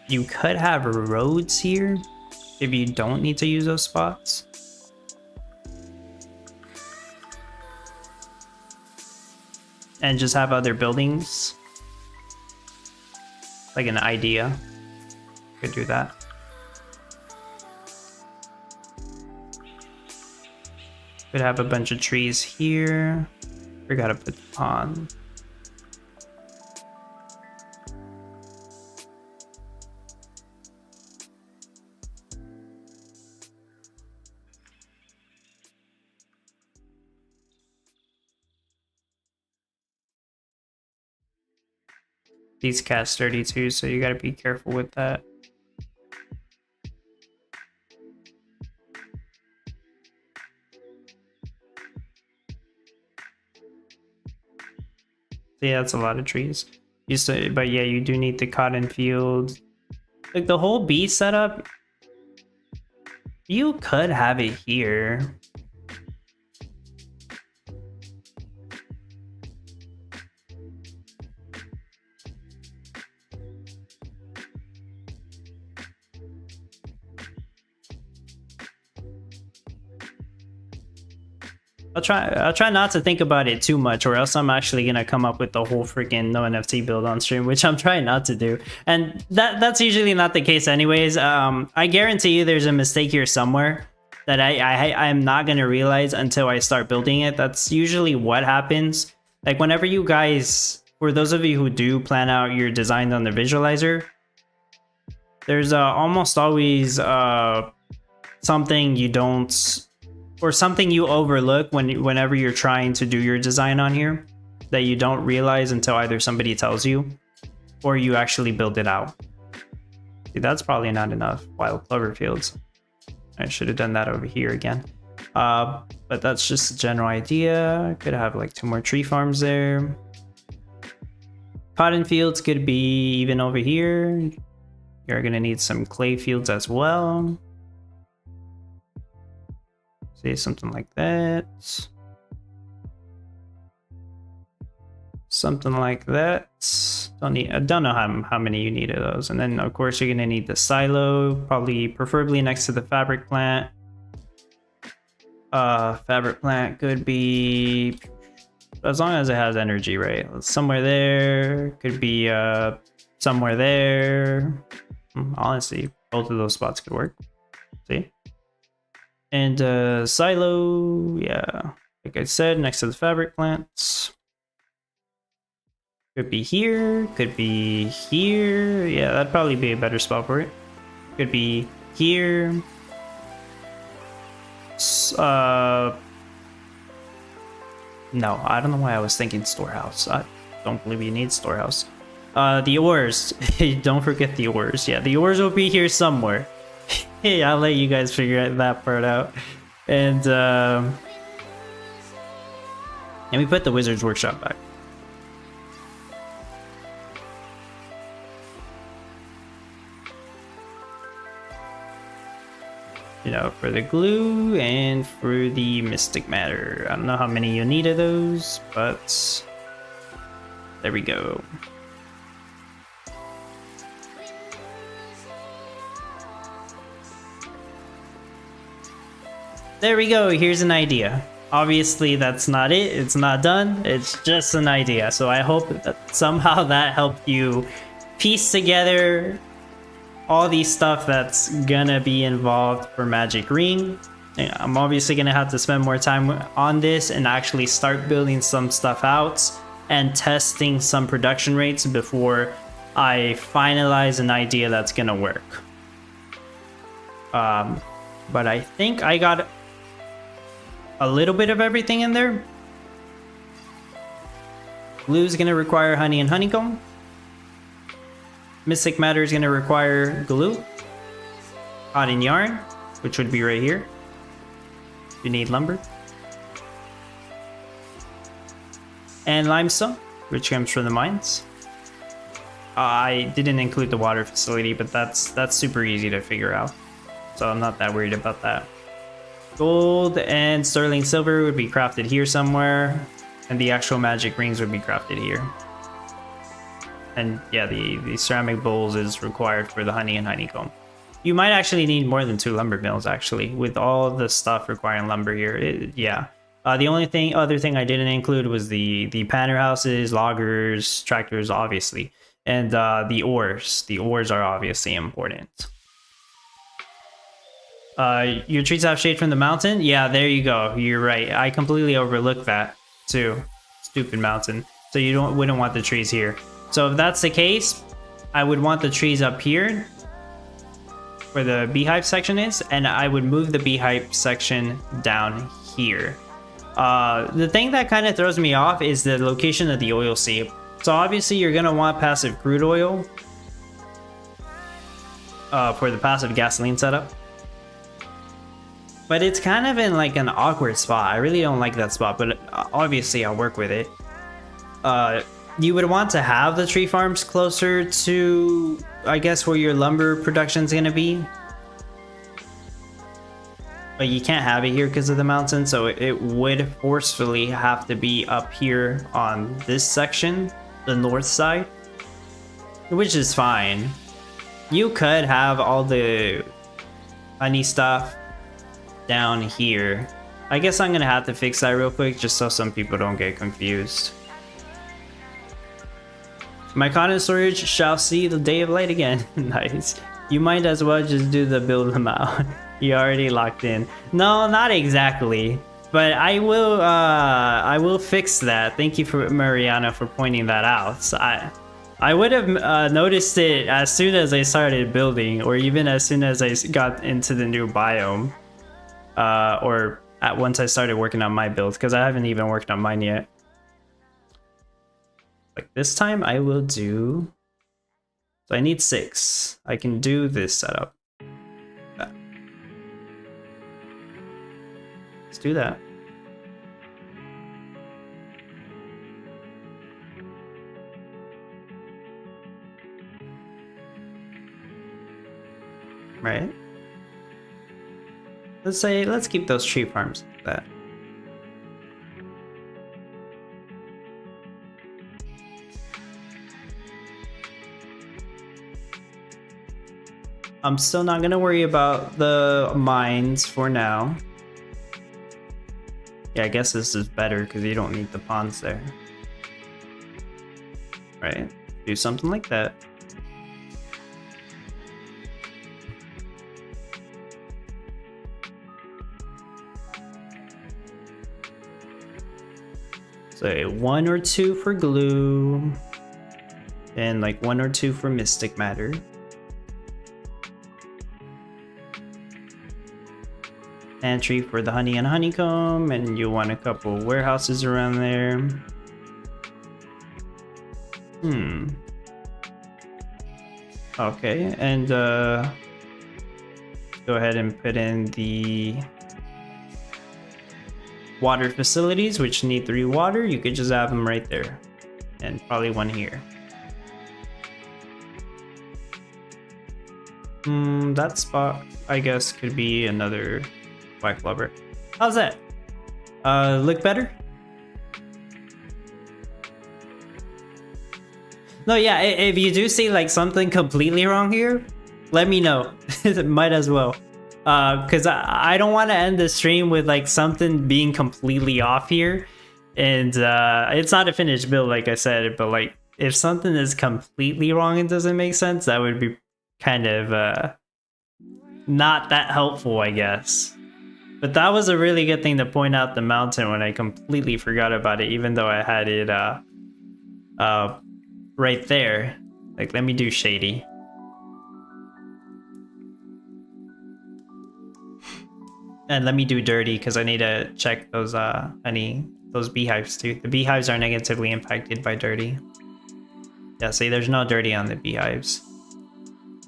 You could have roads here if you don't need to use those spots. And just have other buildings. Like an idea. Could do that. Could have a bunch of trees here. Forgot to put the pond. These cast 32, so you gotta be careful with that. Yeah, that's a lot of trees. But yeah, you do need the cotton field. Like the whole bee setup, you could have it here. I'll try not to think about it too much, or else I'm actually gonna come up with the whole freaking no NFT build on stream, which I'm trying not to do. And that's usually not the case anyways. I guarantee you there's a mistake here somewhere that I'm not gonna realize until I start building it. That's usually what happens. Like whenever you guys, for those of you who do plan out your designs on the visualizer, there's almost always something you don't, or something you overlook whenever you're trying to do your design on here that you don't realize until either somebody tells you or you actually build it out. See, that's probably not enough wild clover fields. I should have done that over here again. But that's just a general idea. I could have like 2 more tree farms there. Cotton fields could be even over here. You're gonna need some clay fields as well. Say something like that. Something like that. I don't know how many you need of those. And then of course you're gonna need the silo, preferably next to the fabric plant. Fabric plant could be, as long as it has energy, right? Somewhere there, could be somewhere there. Honestly, both of those spots could work. See? And silo, yeah, like I said, next to the fabric plants. Could be here, could be here. Yeah, that'd probably be a better spot for it. Could be here. No, I don't know why I was thinking storehouse. I don't believe you need storehouse. The ores, don't forget the ores. Yeah, the ores will be here somewhere. Hey, I'll let you guys figure that part out. And we put the Wizard's Workshop back. You know, for the glue and for the mystic matter. I don't know how many you need of those, but there we go. There we go, here's an idea. Obviously that's not it, it's not done, it's just an idea. So I hope that somehow that helped you piece together all the stuff that's gonna be involved for Magic Ring. I'm obviously gonna have to spend more time on this and actually start building some stuff out and testing some production rates before I finalize an idea that's gonna work. But I think I got a little bit of everything in there. Glue is gonna require honey and honeycomb. Mystic matter is gonna require glue. Cotton yarn, which would be right here. You need lumber. And limestone, which comes from the mines. I didn't include the water facility, but that's super easy to figure out. So I'm not that worried about that. Gold and sterling silver would be crafted here somewhere. And the actual magic rings would be crafted here. And yeah, the ceramic bowls is required for the honey and honeycomb. You might actually need more than 2 lumber mills, actually, with all the stuff requiring lumber here. Yeah. The only other thing I didn't include was the panner houses, loggers, tractors, obviously. And the ores. The ores are obviously important. Your trees have shade from the mountain? Yeah, there you go. You're right. I completely overlooked that, too. Stupid mountain. So you wouldn't want the trees here. So if that's the case, I would want the trees up here where the beehive section is, and I would move the beehive section down here. The thing that kind of throws me off is the location of the oil seep. So obviously you're gonna want passive crude oil for the passive gasoline setup. But it's kind of in like an awkward spot. I really don't like that spot, but obviously I'll work with it. You would want to have the tree farms closer to, I guess, where your lumber production is going to be. But you can't have it here because of the mountain, so it would forcefully have to be up here on this section, the north side, which is fine. You could have all the honey stuff down here. I guess I'm going to have to fix that real quick just so some people don't get confused. My cotton storage shall see the day of light again. Nice. You might as well just do the build them out. You already locked in. No, not exactly. But I will fix that. Thank you for Mariana for pointing that out. So I would have noticed it as soon as I started building, or even as soon as I got into the new biome. Or once I started working on my build, because I haven't even worked on mine yet. Like this time I will do, so I need 6. I can do this setup. Let's do that. Right. Let's keep those tree farms like that. I'm still not gonna worry about the mines for now. Yeah, I guess this is better because you don't need the ponds there. Right? Do something like that. So 1 or 2 for glue. And like 1 or 2 for mystic matter. Pantry for the honey and honeycomb, and you want a couple warehouses around there. Okay, and go ahead and put in the water facilities, which need 3 water. You could just have them right there, and probably 1 here. That spot, I guess, could be another black blubber. How's that? Look better? No, yeah, if you do see like something completely wrong here, let me know. Might as well. Because I don't want to end the stream with like something being completely off here. And it's not a finished build, like I said, but like if something is completely wrong and doesn't make sense, that would be kind of not that helpful, I guess. But that was a really good thing to point out the mountain when I completely forgot about it, even though I had it right there. Like, let me do shady. And let me do dirty because I need to check those those beehives too. The beehives are negatively impacted by dirty. Yeah, see, there's no dirty on the beehives.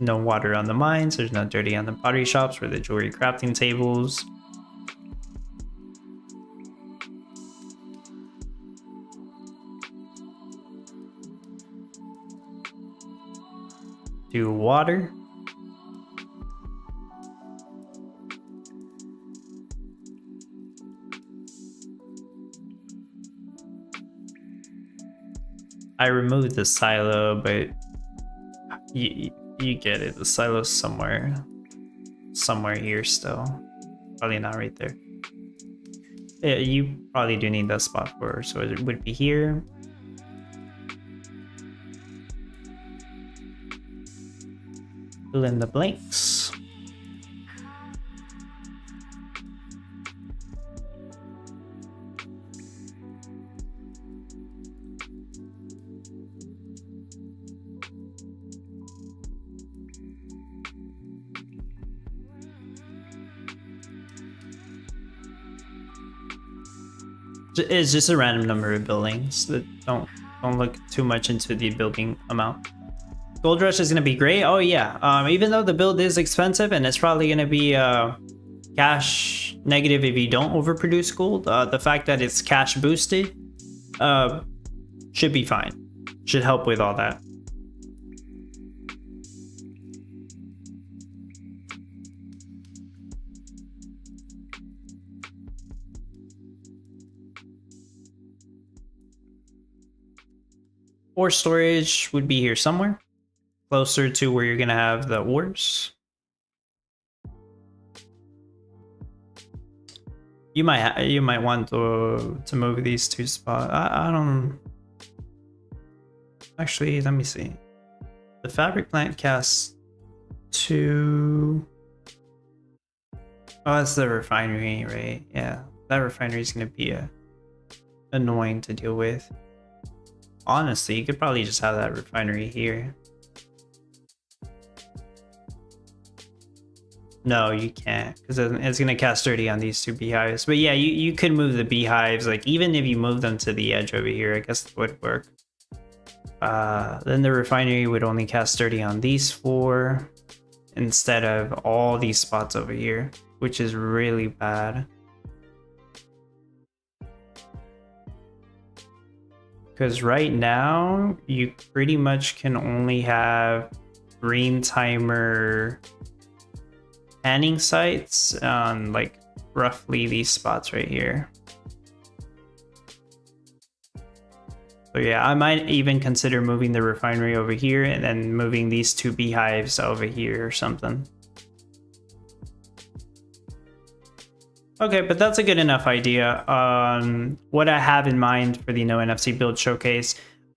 No water on the mines. There's no dirty on the pottery shops or the jewelry crafting tables. Do water. I removed the silo, but you get it. The silo's somewhere here still. Probably not right there. Yeah, you probably do need that spot for, so it would be here. Fill in the blanks. It's just a random number of buildings. That don't look too much into the building amount. Gold Rush is gonna be great. Oh yeah. Even though the build is expensive and it's probably gonna be cash negative if you don't overproduce gold, the fact that it's cash boosted should be fine. Should help with all that. Ore storage would be here somewhere, closer to where you're gonna have the ores. You might want to move these two spots. I don't. Actually, let me see. The fabric plant casts 2. Oh, that's the refinery, right? Yeah, that refinery is gonna be annoying to deal with. Honestly, you could probably just have that refinery here. No, you can't, because it's gonna cast dirty on these 2 beehives. But yeah, you could move the beehives, like even if you move them to the edge over here, I guess it would work. Then the refinery would only cast dirty on these 4 instead of all these spots over here, which is really bad. Because right now, you pretty much can only have green timer panning sites on like roughly these spots right here. So yeah, I might even consider moving the refinery over here and then moving these 2 beehives over here or something. Okay, but that's a good enough idea on what I have in mind for the No NFC build showcase.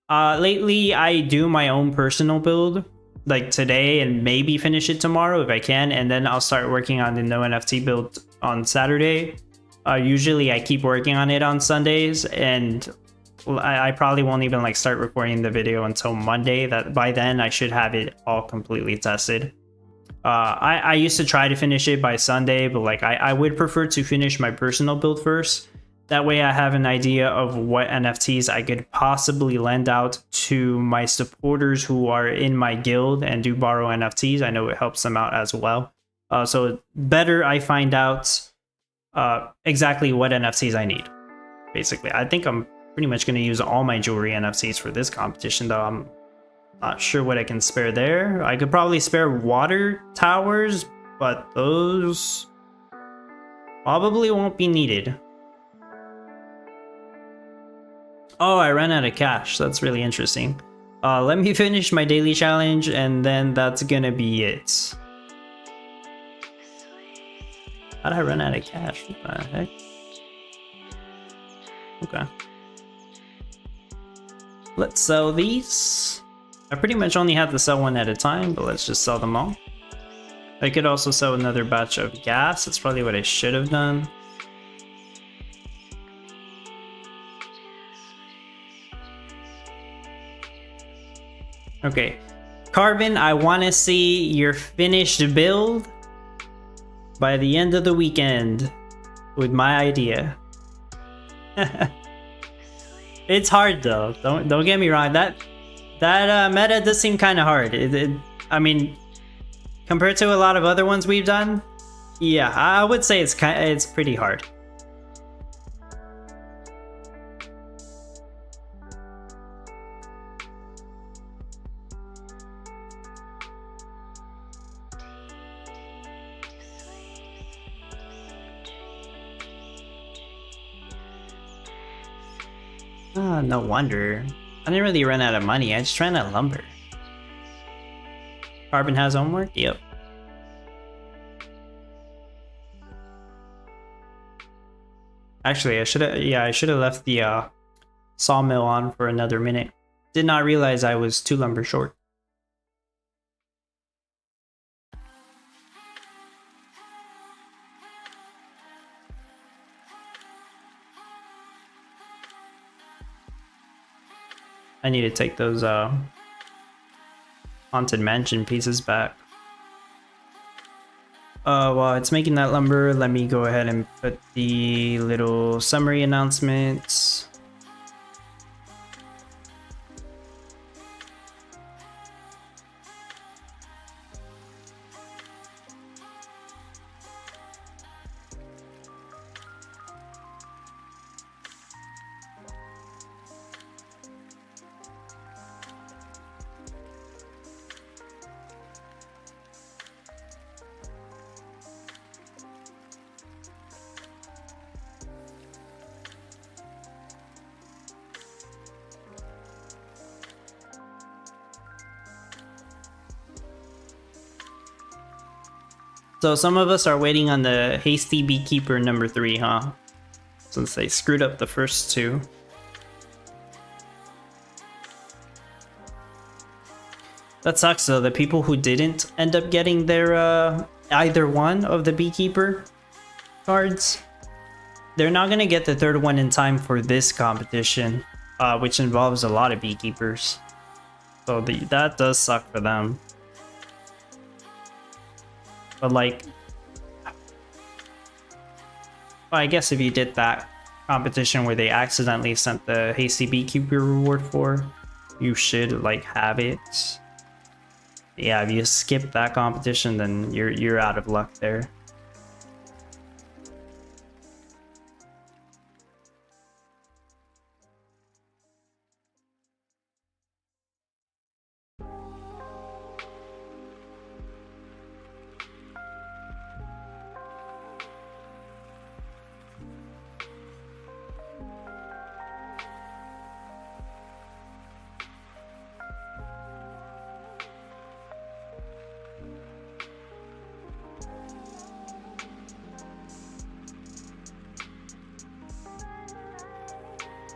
Lately, I do my own personal build, like today, and maybe finish it tomorrow if I can, and then I'll start working on the No NFT build on Saturday. Usually, I keep working on it on Sundays, and I probably won't even like start recording the video until Monday. That by then, I should have it all completely tested. I used to try to finish it by Sunday, but like I would prefer to finish my personal build first. That way I have an idea of what NFTs I could possibly lend out to my supporters who are in my guild and do borrow NFTs. I know it helps them out as well. So better I find out exactly what NFTs I need. Basically, I think I'm pretty much going to use all my jewelry NFTs for this competition, though I'm not sure what I can spare there. I could probably spare water towers, but those probably won't be needed. Oh, I ran out of cash. That's really interesting. Let me finish my daily challenge and then that's gonna be it. How'd I run out of cash? What the heck? Okay. Let's sell these. I pretty much only have to sell one at a time, but let's just sell them all. I could also sell another batch of gas. That's probably what I should have done. Okay. Carbon, I want to see your finished build by the end of the weekend with my idea. It's hard though. Don't get me wrong. That meta does seem kind of hard. I mean, compared to a lot of other ones we've done, yeah, I would say it's pretty hard. No wonder. I didn't really run out of money. I just ran out of lumber. Carbon has homework? Yep. Actually, I should have left the sawmill on for another minute. Did not realize I was 2 lumber short. I need to take those Haunted Mansion pieces back. While it's making that lumber, let me go ahead and put the little summary announcements. So some of us are waiting on the Hasty Beekeeper number 3, huh? Since they screwed up the first 2. That sucks though, the people who didn't end up getting their either one of the Beekeeper cards, they're not gonna get the 3rd one in time for this competition, which involves a lot of Beekeepers. So that does suck for them. But like, well, I guess if you did that competition where they accidentally sent the Hasty Beekeeper reward for, you should like have it. Yeah, if you skip that competition, then you're out of luck there.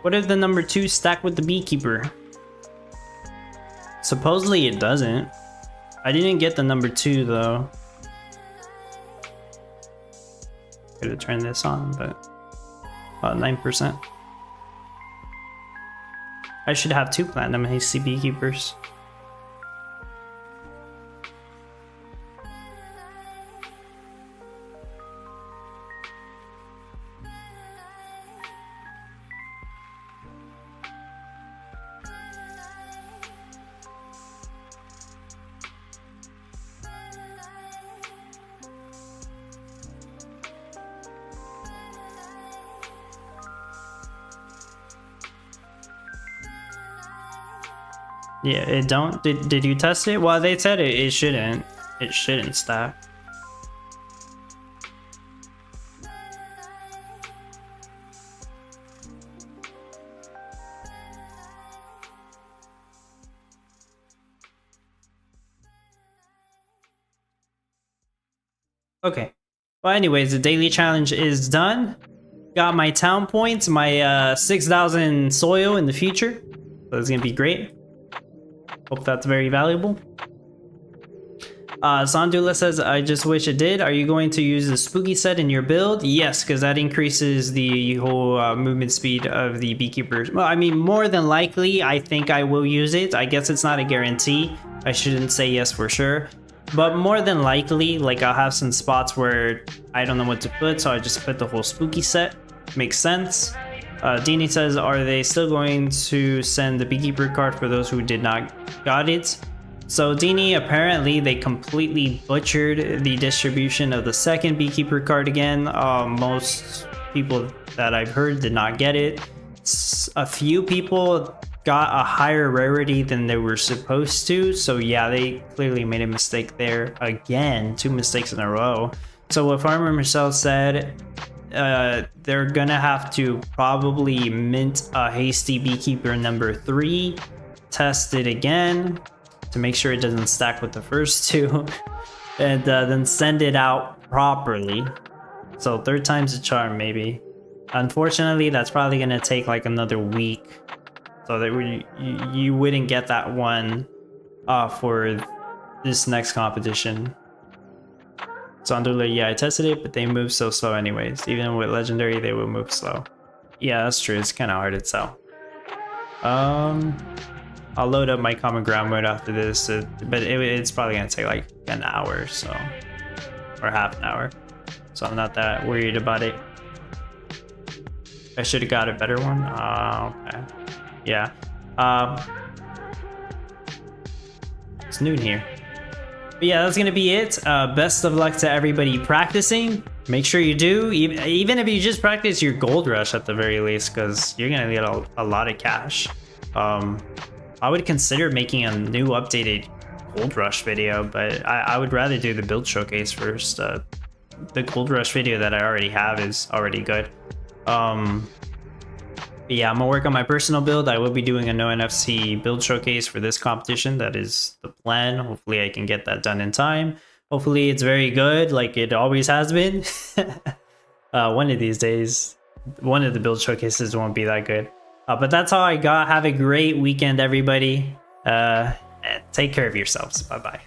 What if the number 2 stack with the Beekeeper? Supposedly it doesn't. I didn't get the number 2 though. Could have turned this on, but about 9%. I should have 2 platinum Hasty Beekeepers. Yeah, it don't. Did you test it? Well, they said it shouldn't. It shouldn't stack. Okay. Well, anyways, the daily challenge is done. Got my town points, my 6,000 soil in the future. So it's gonna be great. Hope that's very valuable. Sandula says, I just wish it did. Are you going to use the spooky set in your build? Yes, because that increases the whole movement speed of the beekeepers. Well, I mean, more than likely, I think I will use it. I guess it's not a guarantee. I shouldn't say yes for sure. But more than likely, like, I'll have some spots where I don't know what to put, so I just put the whole spooky set. Makes sense. Dini says, are they still going to send the beekeeper card for those who did not got it? So Dini, apparently they completely butchered the distribution of the second beekeeper card again. Most people that I've heard did not get it. A few people got a higher rarity than they were supposed to. So yeah, they clearly made a mistake there again. 2 mistakes in a row. So what Farmer Michelle said, they're gonna have to probably mint a hasty beekeeper number 3, test it again to make sure it doesn't stack with the first 2, and then send it out properly. So 3rd time's a charm, maybe. Unfortunately, that's probably gonna take like another week, so that you wouldn't get that one for this next competition. So Andula, yeah, I tested it, but they move so slow anyways. Even with legendary, they will move slow. Yeah, that's true. It's kind of hard to tell. I'll load up my common ground mode after this, but it's probably gonna take like an hour, so, or half an hour. So I'm not that worried about it. I should have got a better one. Okay. Yeah. It's noon here. But yeah, that's gonna be it. Best of luck to everybody practicing. Make sure you do, even if you just practice your gold rush at the very least, because you're gonna get a lot of cash. I would consider making a new updated gold rush video, but I would rather do the build showcase first. The gold rush video that I already have is already good. Yeah, I'm gonna work on my personal build. I will be doing a no NFC build showcase for this competition. That is the plan. Hopefully I can get that done in time. Hopefully it's very good, like it always has been. One of these days, one of the build showcases won't be that good. But that's all I got. Have a great weekend, everybody. Take care of yourselves. Bye-bye.